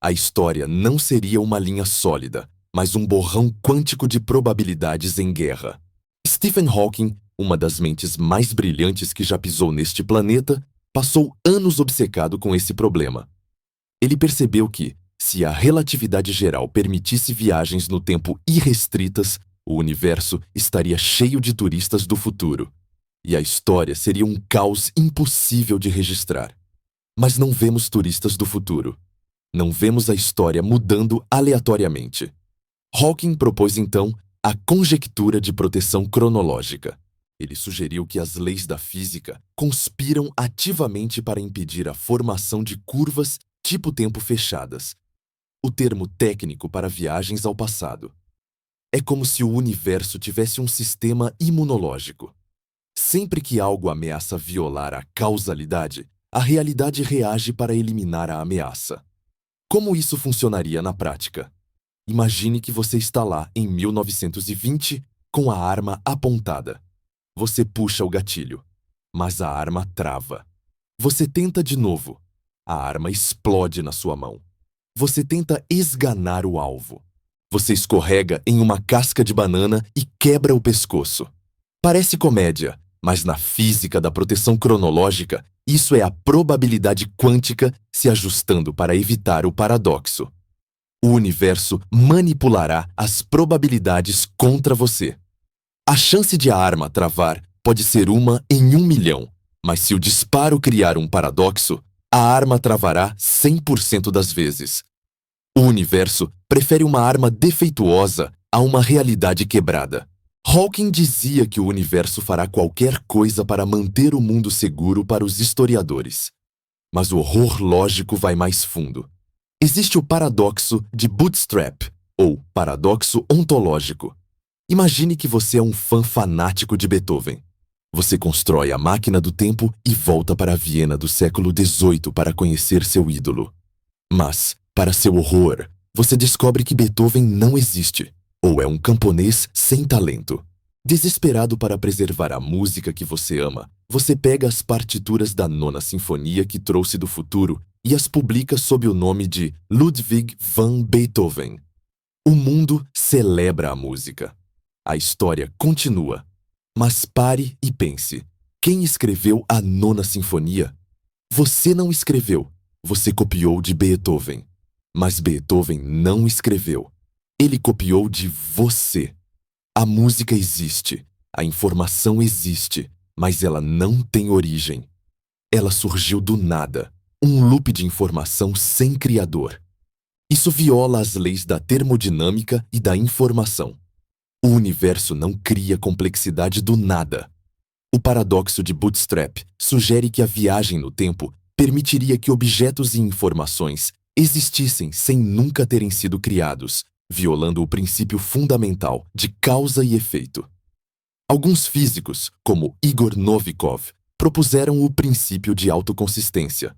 A história não seria uma linha sólida, mas um borrão quântico de probabilidades em guerra. Stephen Hawking, uma das mentes mais brilhantes que já pisou neste planeta, passou anos obcecado com esse problema. Ele percebeu que, se a relatividade geral permitisse viagens no tempo irrestritas, o universo estaria cheio de turistas do futuro. E a história seria um caos impossível de registrar. Mas não vemos turistas do futuro. Não vemos a história mudando aleatoriamente. Hawking propôs então a conjectura de proteção cronológica. Ele sugeriu que as leis da física conspiram ativamente para impedir a formação de curvas tipo tempo fechadas, o termo técnico para viagens ao passado. É como se o universo tivesse um sistema imunológico. Sempre que algo ameaça violar a causalidade, a realidade reage para eliminar a ameaça. Como isso funcionaria na prática? Imagine que você está lá em 1920 com a arma apontada. Você puxa o gatilho, mas a arma trava. Você tenta de novo. A arma explode na sua mão. Você tenta esganar o alvo. Você escorrega em uma casca de banana e quebra o pescoço. Parece comédia, mas na física da proteção cronológica, isso é a probabilidade quântica se ajustando para evitar o paradoxo. O universo manipulará as probabilidades contra você. A chance de a arma travar pode ser 1 em 1 milhão, mas se o disparo criar um paradoxo, a arma travará 100% das vezes. O universo prefere uma arma defeituosa a uma realidade quebrada. Hawking dizia que o universo fará qualquer coisa para manter o mundo seguro para os historiadores. Mas o horror lógico vai mais fundo. Existe o paradoxo de Bootstrap, ou paradoxo ontológico. Imagine que você é um fã fanático de Beethoven. Você constrói a máquina do tempo e volta para a Viena do século XVIII para conhecer seu ídolo. Mas, para seu horror, você descobre que Beethoven não existe, ou é um camponês sem talento. Desesperado para preservar a música que você ama, você pega as partituras da Nona Sinfonia que trouxe do futuro e as publica sob o nome de Ludwig van Beethoven. O mundo celebra a música. A história continua. Mas pare e pense. Quem escreveu a Nona Sinfonia? Você não escreveu. Você copiou de Beethoven. Mas Beethoven não escreveu. Ele copiou de você. A música existe, a informação existe, mas ela não tem origem. Ela surgiu do nada, um loop de informação sem criador. Isso viola as leis da termodinâmica e da informação. O universo não cria complexidade do nada. O paradoxo de Bootstrap sugere que a viagem no tempo permitiria que objetos e informações existissem sem nunca terem sido criados, violando o princípio fundamental de causa e efeito. Alguns físicos, como Igor Novikov, propuseram o princípio de autoconsistência.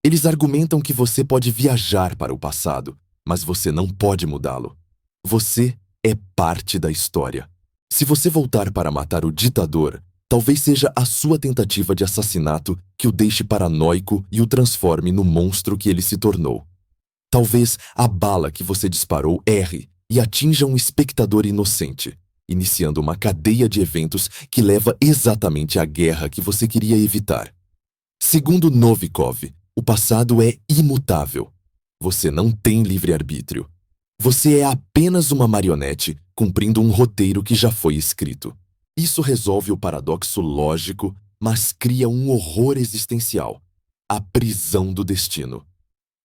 Eles argumentam que você pode viajar para o passado, mas você não pode mudá-lo. Você é parte da história. Se você voltar para matar o ditador, talvez seja a sua tentativa de assassinato que o deixe paranoico e o transforme no monstro que ele se tornou. Talvez a bala que você disparou erre e atinja um espectador inocente, iniciando uma cadeia de eventos que leva exatamente à guerra que você queria evitar. Segundo Novikov, o passado é imutável. Você não tem livre-arbítrio. Você é apenas uma marionete cumprindo um roteiro que já foi escrito. Isso resolve o paradoxo lógico, mas cria um horror existencial: a prisão do destino.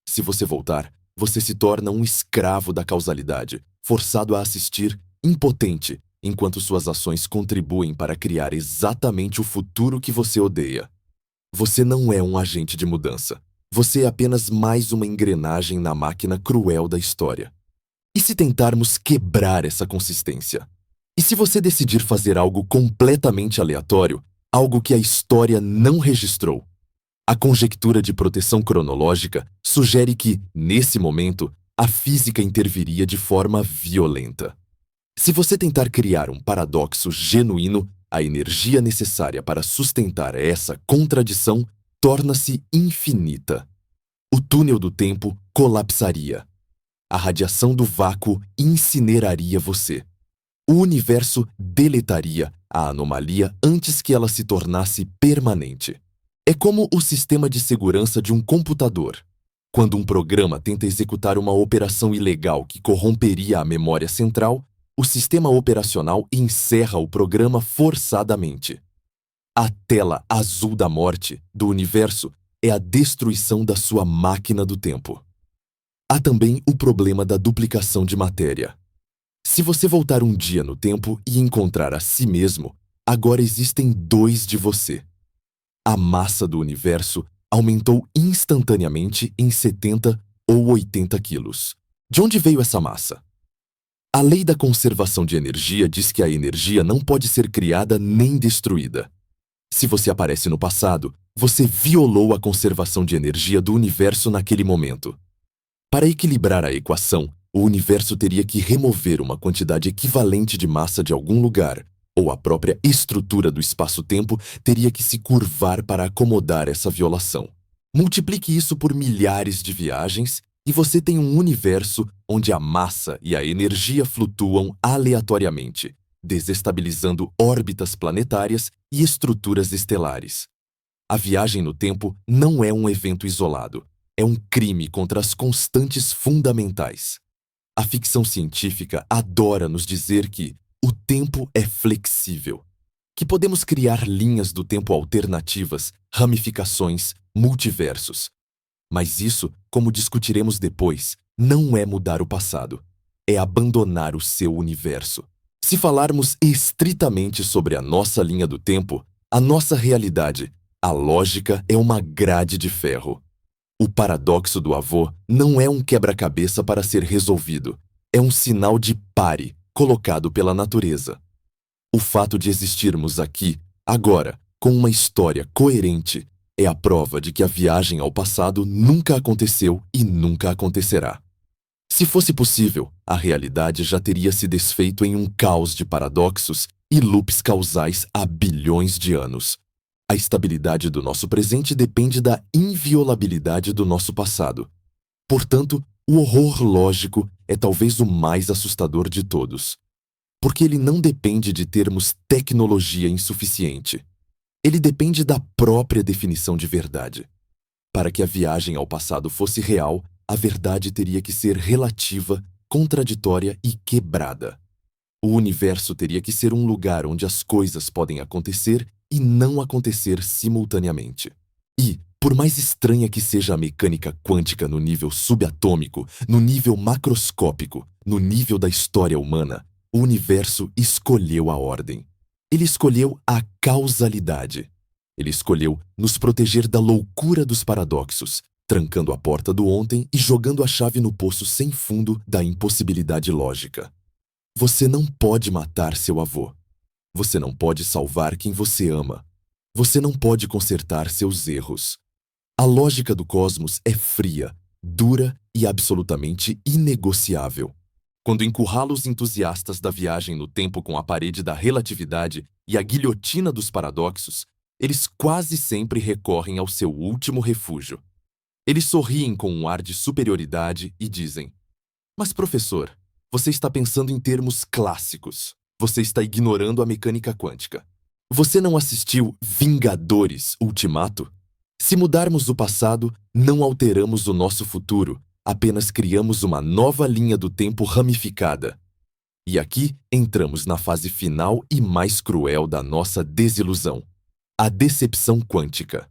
Se você voltar, você se torna um escravo da causalidade, forçado a assistir, impotente, enquanto suas ações contribuem para criar exatamente o futuro que você odeia. Você não é um agente de mudança. Você é apenas mais uma engrenagem na máquina cruel da história. E se tentarmos quebrar essa consistência? E se você decidir fazer algo completamente aleatório, algo que a história não registrou? A conjectura de proteção cronológica sugere que, nesse momento, a física interviria de forma violenta. Se você tentar criar um paradoxo genuíno, a energia necessária para sustentar essa contradição torna-se infinita. O túnel do tempo colapsaria. A radiação do vácuo incineraria você. O universo deletaria a anomalia antes que ela se tornasse permanente. É como o sistema de segurança de um computador. Quando um programa tenta executar uma operação ilegal que corromperia a memória central, o sistema operacional encerra o programa forçadamente. A tela azul da morte do universo é a destruição da sua máquina do tempo. Há também o problema da duplicação de matéria. Se você voltar um dia no tempo e encontrar a si mesmo, agora existem dois de você. A massa do universo aumentou instantaneamente em 70 ou 80 quilos. De onde veio essa massa? A lei da conservação de energia diz que a energia não pode ser criada nem destruída. Se você aparece no passado, você violou a conservação de energia do universo naquele momento. Para equilibrar a equação, o universo teria que remover uma quantidade equivalente de massa de algum lugar, ou a própria estrutura do espaço-tempo teria que se curvar para acomodar essa violação. Multiplique isso por milhares de viagens e você tem um universo onde a massa e a energia flutuam aleatoriamente, desestabilizando órbitas planetárias e estruturas estelares. A viagem no tempo não é um evento isolado, é um crime contra as constantes fundamentais. A ficção científica adora nos dizer que o tempo é flexível, que podemos criar linhas do tempo alternativas, ramificações, multiversos. Mas isso, como discutiremos depois, não é mudar o passado, é abandonar o seu universo. Se falarmos estritamente sobre a nossa linha do tempo, a nossa realidade, a lógica é uma grade de ferro. O paradoxo do avô não é um quebra-cabeça para ser resolvido, é um sinal de pare colocado pela natureza. O fato de existirmos aqui, Agora, com uma história coerente, é a prova de que a viagem ao passado nunca aconteceu e nunca acontecerá. Se fosse possível, a realidade já teria se desfeito em um caos de paradoxos e loops causais há bilhões de anos. A estabilidade do nosso presente depende da inviolabilidade do nosso passado. Portanto, o horror lógico é talvez o mais assustador de todos, porque ele não depende de termos tecnologia insuficiente. Ele depende da própria definição de verdade. Para que a viagem ao passado fosse real, a verdade teria que ser relativa, contraditória e quebrada. O universo teria que ser um lugar onde as coisas podem acontecer e não acontecer simultaneamente. E, por mais estranha que seja a mecânica quântica no nível subatômico, no nível macroscópico, no nível da história humana, o universo escolheu a ordem. Ele escolheu a causalidade. Ele escolheu nos proteger da loucura dos paradoxos, trancando a porta do ontem e jogando a chave no poço sem fundo da impossibilidade lógica. Você não pode matar seu avô. Você não pode salvar quem você ama. Você não pode consertar seus erros. A lógica do cosmos é fria, dura e absolutamente inegociável. Quando encurrala os entusiastas da viagem no tempo com a parede da relatividade e a guilhotina dos paradoxos, eles quase sempre recorrem ao seu último refúgio. Eles sorriem com um ar de superioridade e dizem: "Mas, professor, você está pensando em termos clássicos. Você está ignorando a mecânica quântica. Você não assistiu Vingadores Ultimato? Se mudarmos o passado, não alteramos o nosso futuro, apenas criamos uma nova linha do tempo ramificada." E aqui entramos na fase final e mais cruel da nossa desilusão: a decepção quântica.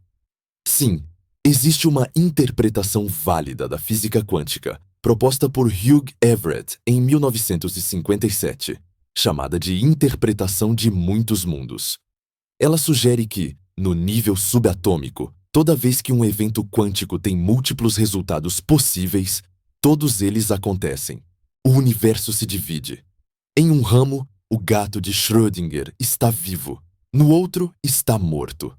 Sim, existe uma interpretação válida da física quântica, proposta por Hugh Everett em 1957, chamada de interpretação de muitos mundos. Ela sugere que, no nível subatômico, toda vez que um evento quântico tem múltiplos resultados possíveis, todos eles acontecem. O universo se divide. Em um ramo, o gato de Schrödinger está vivo. No outro, está morto.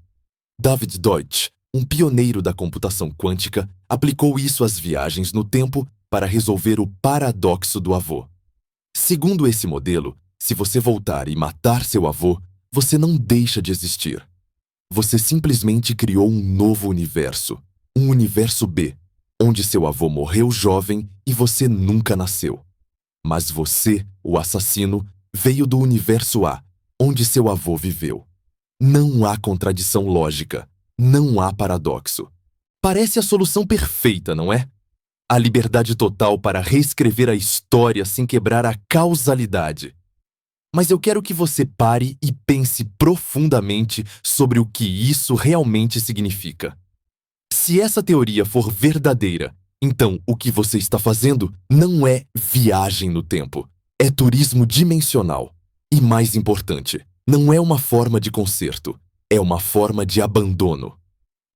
David Deutsch, um pioneiro da computação quântica, aplicou isso às viagens no tempo para resolver o paradoxo do avô. Segundo esse modelo, se você voltar e matar seu avô, você não deixa de existir. Você simplesmente criou um novo universo, um universo B, onde seu avô morreu jovem e você nunca nasceu. Mas você, o assassino, veio do universo A, onde seu avô viveu. Não há contradição lógica, não há paradoxo. Parece a solução perfeita, não é? A liberdade total para reescrever a história sem quebrar a causalidade. Mas eu quero que você pare e pense profundamente sobre o que isso realmente significa. Se essa teoria for verdadeira, então o que você está fazendo não é viagem no tempo, é turismo dimensional. E mais importante, não é uma forma de conserto, é uma forma de abandono.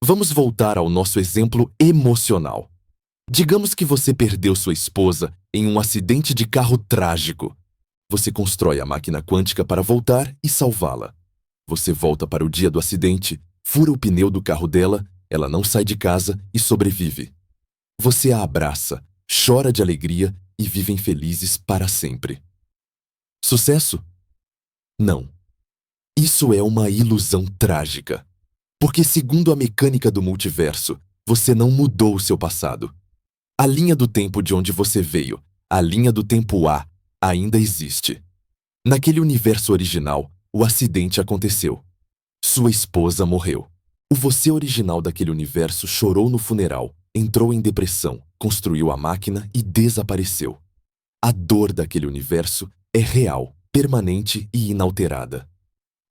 Vamos voltar ao nosso exemplo emocional. Digamos que você perdeu sua esposa em um acidente de carro trágico. Você constrói a máquina quântica para voltar e salvá-la. Você volta para o dia do acidente, fura o pneu do carro dela, ela não sai de casa e sobrevive. Você a abraça, chora de alegria e vivem felizes para sempre. Sucesso? Não. Isso é uma ilusão trágica. Porque, segundo a mecânica do multiverso, você não mudou o seu passado. A linha do tempo de onde você veio, a linha do tempo A, ainda existe. Naquele universo original, o acidente aconteceu. Sua esposa morreu. O você original daquele universo chorou no funeral, entrou em depressão, construiu a máquina e desapareceu. A dor daquele universo é real, permanente e inalterada.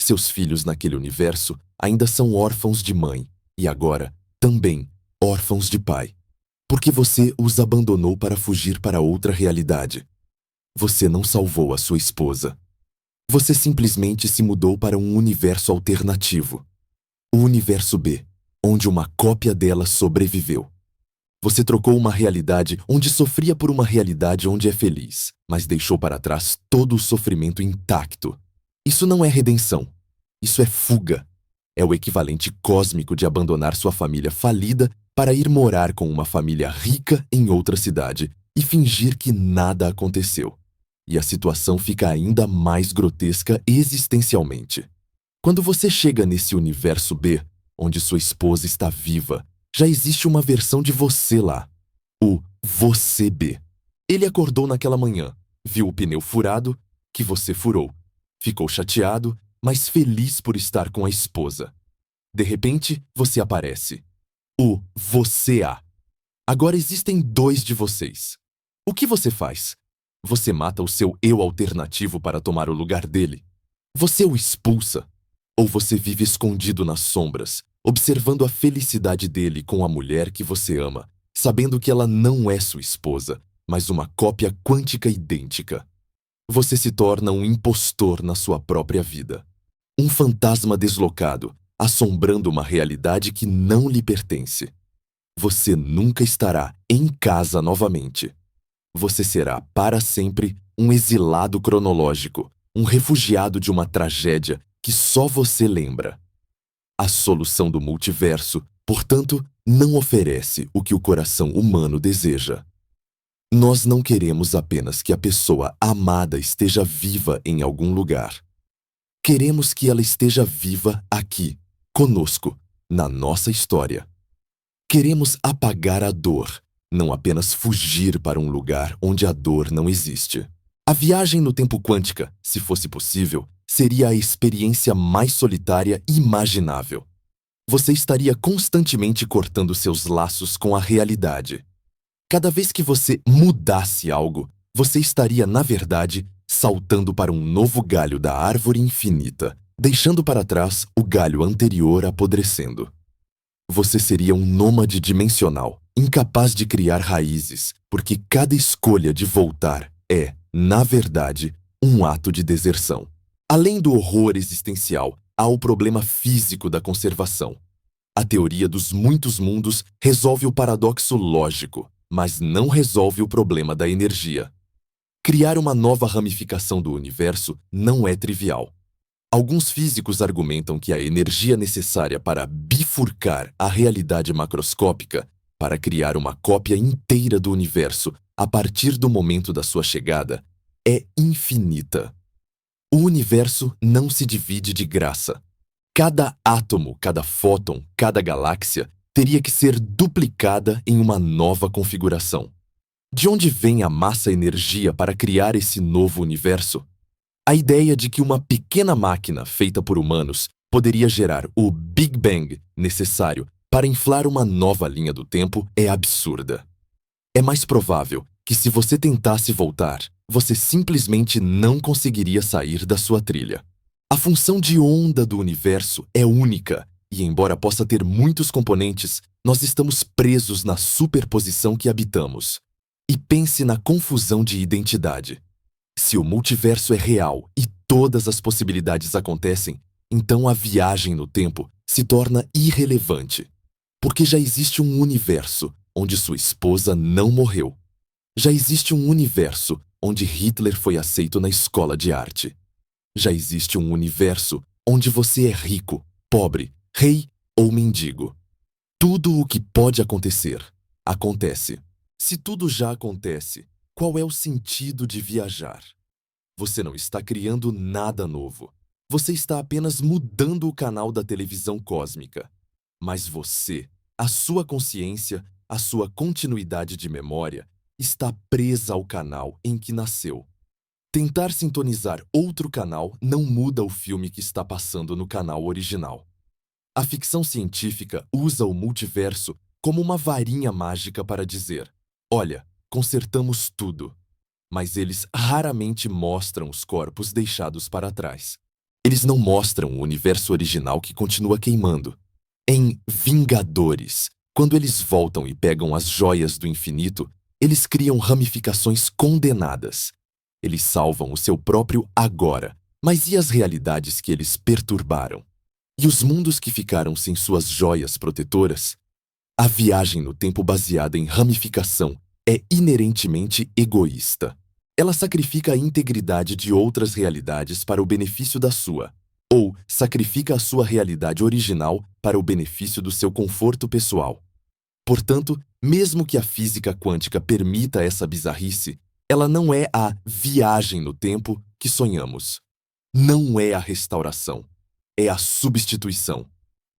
Seus filhos naquele universo ainda são órfãos de mãe e agora, também, órfãos de pai. Porque você os abandonou para fugir para outra realidade. Você não salvou a sua esposa. Você simplesmente se mudou para um universo alternativo. O universo B, onde uma cópia dela sobreviveu. Você trocou uma realidade onde sofria por uma realidade onde é feliz, mas deixou para trás todo o sofrimento intacto. Isso não é redenção. Isso é fuga. É o equivalente cósmico de abandonar sua família falida para ir morar com uma família rica em outra cidade e fingir que nada aconteceu. E a situação fica ainda mais grotesca existencialmente. Quando você chega nesse universo B, onde sua esposa está viva, já existe uma versão de você lá. O você B. Ele acordou naquela manhã, viu o pneu furado, que você furou. Ficou chateado, mas feliz por estar com a esposa. De repente, você aparece. O você A. Agora existem dois de vocês. O que você faz? Você mata o seu eu alternativo para tomar o lugar dele? Você o expulsa? Ou você vive escondido nas sombras, observando a felicidade dele com a mulher que você ama, sabendo que ela não é sua esposa, mas uma cópia quântica idêntica? Você se torna um impostor na sua própria vida. Um fantasma deslocado, assombrando uma realidade que não lhe pertence. Você nunca estará em casa novamente. Você será, para sempre, um exilado cronológico, um refugiado de uma tragédia que só você lembra. A solução do multiverso, portanto, não oferece o que o coração humano deseja. Nós não queremos apenas que a pessoa amada esteja viva em algum lugar. Queremos que ela esteja viva aqui, conosco, na nossa história. Queremos apagar a dor, não apenas fugir para um lugar onde a dor não existe. A viagem no tempo quântica, se fosse possível, seria a experiência mais solitária imaginável. Você estaria constantemente cortando seus laços com a realidade. Cada vez que você mudasse algo, você estaria, na verdade, saltando para um novo galho da árvore infinita, deixando para trás o galho anterior apodrecendo. Você seria um nômade dimensional, incapaz de criar raízes, porque cada escolha de voltar é, na verdade, um ato de deserção. Além do horror existencial, há o problema físico da conservação. A teoria dos muitos mundos resolve o paradoxo lógico, mas não resolve o problema da energia. Criar uma nova ramificação do universo não é trivial. Alguns físicos argumentam que a energia necessária para bifurcar a realidade macroscópica, para criar uma cópia inteira do universo a partir do momento da sua chegada, é infinita. O universo não se divide de graça. Cada átomo, cada fóton, cada galáxia teria que ser duplicada em uma nova configuração. De onde vem a massa-energia para criar esse novo universo? A ideia de que uma pequena máquina feita por humanos poderia gerar o Big Bang necessário para inflar uma nova linha do tempo é absurda. É mais provável que, se você tentasse voltar, você simplesmente não conseguiria sair da sua trilha. A função de onda do universo é única e, embora possa ter muitos componentes, nós estamos presos na superposição que habitamos. E pense na confusão de identidade. Se o multiverso é real e todas as possibilidades acontecem, então a viagem no tempo se torna irrelevante. Porque já existe um universo onde sua esposa não morreu. Já existe um universo onde Hitler foi aceito na escola de arte. Já existe um universo onde você é rico, pobre, rei ou mendigo. Tudo o que pode acontecer, acontece. Se tudo já acontece, qual é o sentido de viajar? Você não está criando nada novo. Você está apenas mudando o canal da televisão cósmica. Mas você, a sua consciência, a sua continuidade de memória, está presa ao canal em que nasceu. Tentar sintonizar outro canal não muda o filme que está passando no canal original. A ficção científica usa o multiverso como uma varinha mágica para dizer: olha, consertamos tudo. Mas eles raramente mostram os corpos deixados para trás. Eles não mostram o universo original que continua queimando. Em Vingadores, quando eles voltam e pegam as joias do infinito, eles criam ramificações condenadas. Eles salvam o seu próprio agora, mas e as realidades que eles perturbaram? E os mundos que ficaram sem suas joias protetoras? A viagem no tempo baseada em ramificação é inerentemente egoísta. Ela sacrifica a integridade de outras realidades para o benefício da sua. ou sacrifica a sua realidade original para o benefício do seu conforto pessoal. Portanto, mesmo que a física quântica permita essa bizarrice, ela não é a viagem no tempo que sonhamos. Não é a restauração. É a substituição.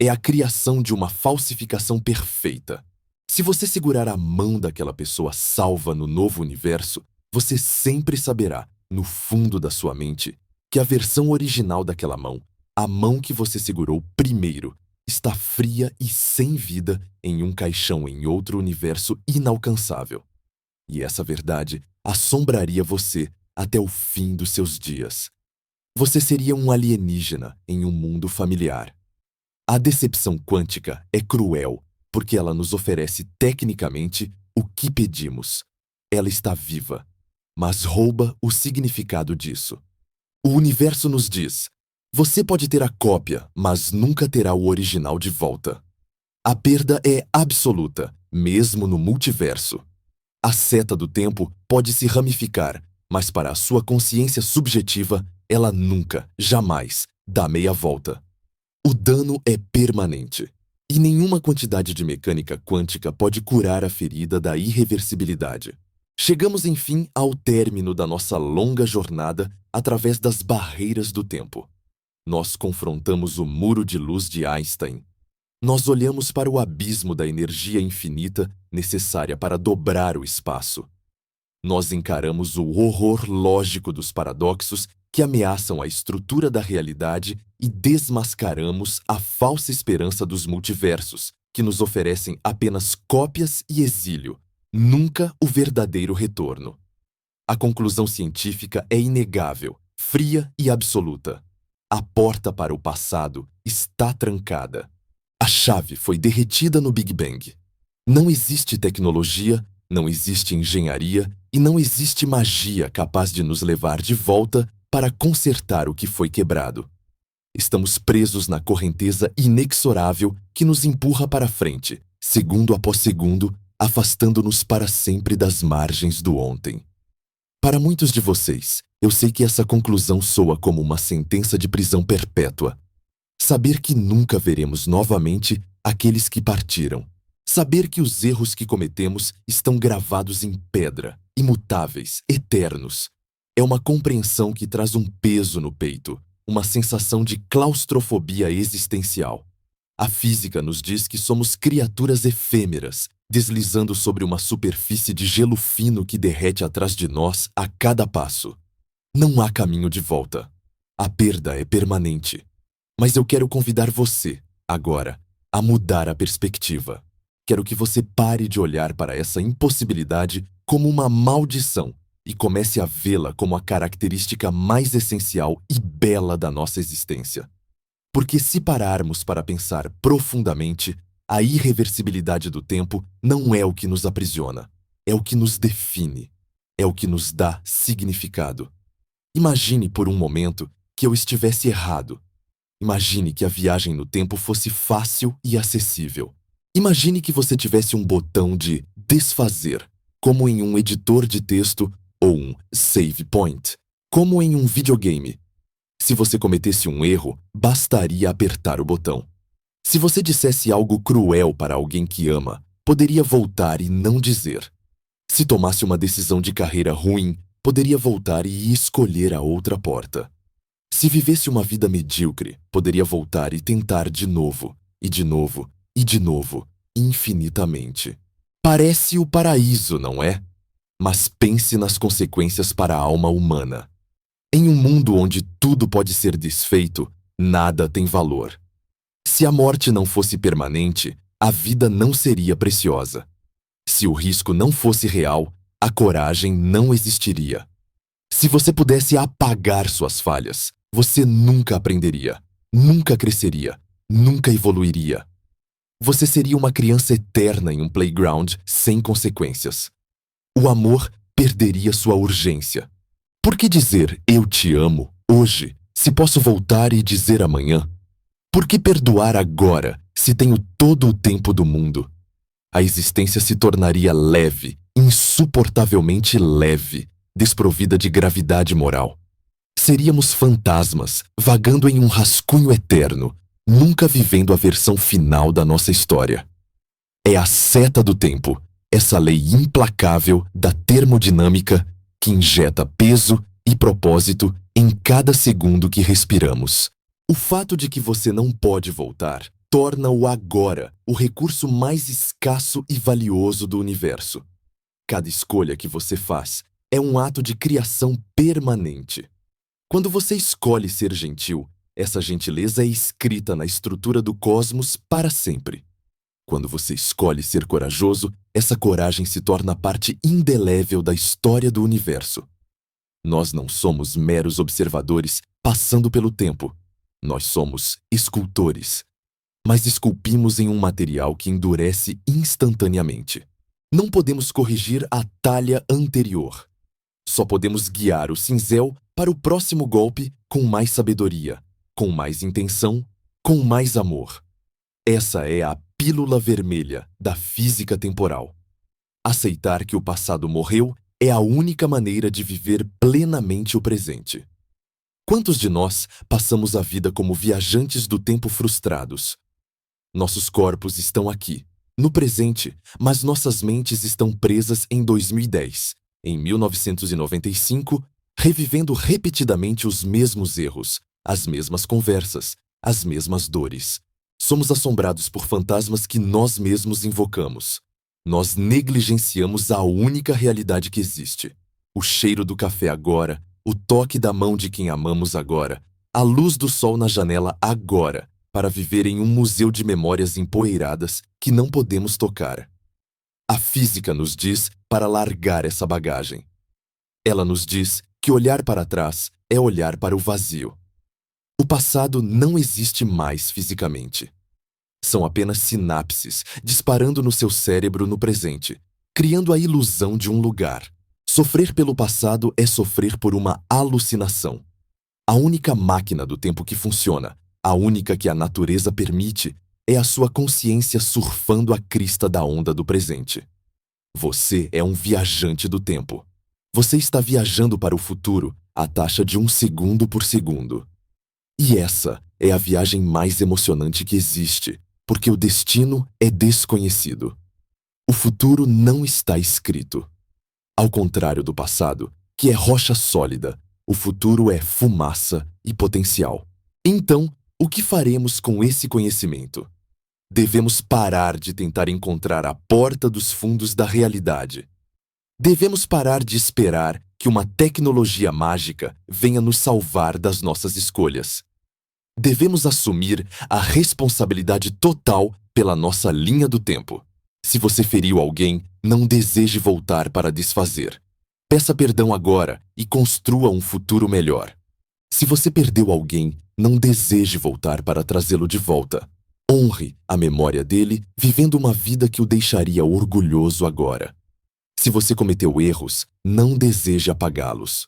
É a criação de uma falsificação perfeita. Se você segurar a mão daquela pessoa salva no novo universo, você sempre saberá, no fundo da sua mente, que a versão original daquela mão, a mão que você segurou primeiro, está fria e sem vida em um caixão em outro universo inalcançável. E essa verdade assombraria você até o fim dos seus dias. Você seria um alienígena em um mundo familiar. A decepção quântica é cruel porque ela nos oferece tecnicamente o que pedimos. Ela está viva, mas rouba o significado disso. O universo nos diz: você pode ter a cópia, mas nunca terá o original de volta. A perda é absoluta, mesmo no multiverso. A seta do tempo pode se ramificar, mas para a sua consciência subjetiva, ela nunca, jamais, dá meia volta. O dano é permanente, e nenhuma quantidade de mecânica quântica pode curar a ferida da irreversibilidade. Chegamos, enfim, ao término da nossa longa jornada através das barreiras do tempo. Nós confrontamos o muro de luz de Einstein. Nós olhamos para o abismo da energia infinita necessária para dobrar o espaço. Nós encaramos o horror lógico dos paradoxos que ameaçam a estrutura da realidade e desmascaramos a falsa esperança dos multiversos, que nos oferecem apenas cópias e exílio, nunca o verdadeiro retorno. A conclusão científica é inegável, fria e absoluta. A porta para o passado está trancada. A chave foi derretida no Big Bang. Não existe tecnologia, não existe engenharia e não existe magia capaz de nos levar de volta para consertar o que foi quebrado. Estamos presos na correnteza inexorável que nos empurra para frente, segundo após segundo, afastando-nos para sempre das margens do ontem. Para muitos de vocês, eu sei que essa conclusão soa como uma sentença de prisão perpétua. Saber que nunca veremos novamente aqueles que partiram. Saber que os erros que cometemos estão gravados em pedra, imutáveis, eternos. É uma compreensão que traz um peso no peito, uma sensação de claustrofobia existencial. A física nos diz que somos criaturas efêmeras, deslizando sobre uma superfície de gelo fino que derrete atrás de nós a cada passo. Não há caminho de volta. A perda é permanente. Mas eu quero convidar você, agora, a mudar a perspectiva. Quero que você pare de olhar para essa impossibilidade como uma maldição e comece a vê-la como a característica mais essencial e bela da nossa existência. Porque se pararmos para pensar profundamente, a irreversibilidade do tempo não é o que nos aprisiona, é o que nos define, é o que nos dá significado. Imagine por um momento que eu estivesse errado. Imagine que a viagem no tempo fosse fácil e acessível. Imagine que você tivesse um botão de desfazer, como em um editor de texto, ou um save point, como em um videogame. Se você cometesse um erro, bastaria apertar o botão. Se você dissesse algo cruel para alguém que ama, poderia voltar e não dizer. Se tomasse uma decisão de carreira ruim, poderia voltar e escolher a outra porta. Se vivesse uma vida medíocre, poderia voltar e tentar de novo, e de novo, e de novo, infinitamente. Parece o paraíso, não é? Mas pense nas consequências para a alma humana. Em um mundo onde tudo pode ser desfeito, nada tem valor. Se a morte não fosse permanente, a vida não seria preciosa. Se o risco não fosse real, a coragem não existiria. Se você pudesse apagar suas falhas, você nunca aprenderia, nunca cresceria, nunca evoluiria. Você seria uma criança eterna em um playground sem consequências. O amor perderia sua urgência. Por que dizer eu te amo hoje, se posso voltar e dizer amanhã? Por que perdoar agora, se tenho todo o tempo do mundo? A existência se tornaria leve, insuportavelmente leve, desprovida de gravidade moral. Seríamos fantasmas, vagando em um rascunho eterno, nunca vivendo a versão final da nossa história. É a seta do tempo, essa lei implacável da termodinâmica que injeta peso e propósito em cada segundo que respiramos. O fato de que você não pode voltar torna o agora o recurso mais escasso e valioso do universo. Cada escolha que você faz é um ato de criação permanente. Quando você escolhe ser gentil, essa gentileza é escrita na estrutura do cosmos para sempre. Quando você escolhe ser corajoso, essa coragem se torna parte indelével da história do universo. Nós não somos meros observadores passando pelo tempo. Nós somos escultores. Mas esculpimos em um material que endurece instantaneamente. Não podemos corrigir a talha anterior. Só podemos guiar o cinzel para o próximo golpe com mais sabedoria, com mais intenção, com mais amor. Essa é a pílula vermelha da física temporal. Aceitar que o passado morreu é a única maneira de viver plenamente o presente. Quantos de nós passamos a vida como viajantes do tempo frustrados? Nossos corpos estão aqui, no presente, mas nossas mentes estão presas em 2010, em 1995, revivendo repetidamente os mesmos erros, as mesmas conversas, as mesmas dores. Somos assombrados por fantasmas que nós mesmos invocamos. Nós negligenciamos a única realidade que existe. O cheiro do café agora, o toque da mão de quem amamos agora, a luz do sol na janela agora, para viver em um museu de memórias empoeiradas que não podemos tocar. A física nos diz para largar essa bagagem. Ela nos diz que olhar para trás é olhar para o vazio. O passado não existe mais fisicamente. São apenas sinapses disparando no seu cérebro no presente, criando a ilusão de um lugar. Sofrer pelo passado é sofrer por uma alucinação. A única máquina do tempo que funciona, a única que a natureza permite, é a sua consciência surfando a crista da onda do presente. Você é um viajante do tempo. Você está viajando para o futuro à taxa de 1 segundo por segundo. E essa é a viagem mais emocionante que existe, porque o destino é desconhecido. O futuro não está escrito. Ao contrário do passado, que é rocha sólida, o futuro é fumaça e potencial. Então, o que faremos com esse conhecimento? Devemos parar de tentar encontrar a porta dos fundos da realidade. Devemos parar de esperar que uma tecnologia mágica venha nos salvar das nossas escolhas. Devemos assumir a responsabilidade total pela nossa linha do tempo. Se você feriu alguém, não deseje voltar para desfazer. Peça perdão agora e construa um futuro melhor. Se você perdeu alguém, não deseje voltar para trazê-lo de volta. Honre a memória dele, vivendo uma vida que o deixaria orgulhoso agora. Se você cometeu erros, não deseje apagá-los.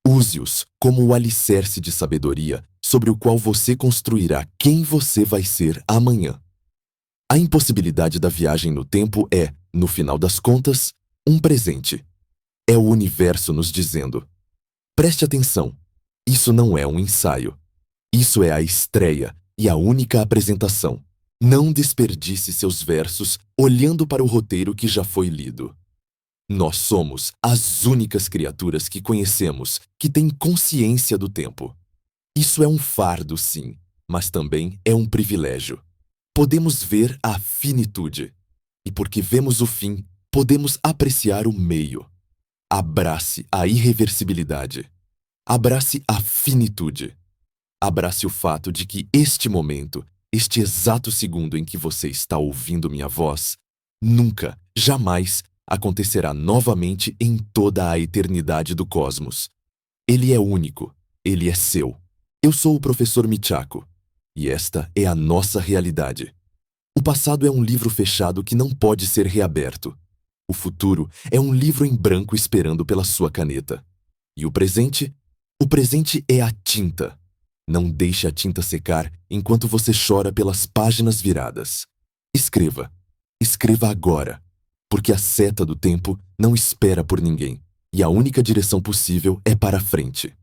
Use-os como o alicerce de sabedoria sobre o qual você construirá quem você vai ser amanhã. A impossibilidade da viagem no tempo é, no final das contas, um presente. É o universo nos dizendo: preste atenção, isso não é um ensaio. Isso é a estreia e a única apresentação. Não desperdice seus versos olhando para o roteiro que já foi lido. Nós somos as únicas criaturas que conhecemos que têm consciência do tempo. Isso é um fardo, sim, mas também é um privilégio. Podemos ver a finitude. E porque vemos o fim, podemos apreciar o meio. Abrace a irreversibilidade. Abrace a finitude. Abrace o fato de que este momento, este exato segundo em que você está ouvindo minha voz, nunca, jamais acontecerá novamente em toda a eternidade do cosmos. Ele é único, ele é seu. Eu sou o professor Michako, e esta é a nossa realidade. O passado é um livro fechado que não pode ser reaberto. O futuro é um livro em branco esperando pela sua caneta. E o presente? O presente é a tinta. Não deixe a tinta secar enquanto você chora pelas páginas viradas. Escreva. Escreva agora. Porque a seta do tempo não espera por ninguém. E a única direção possível é para a frente.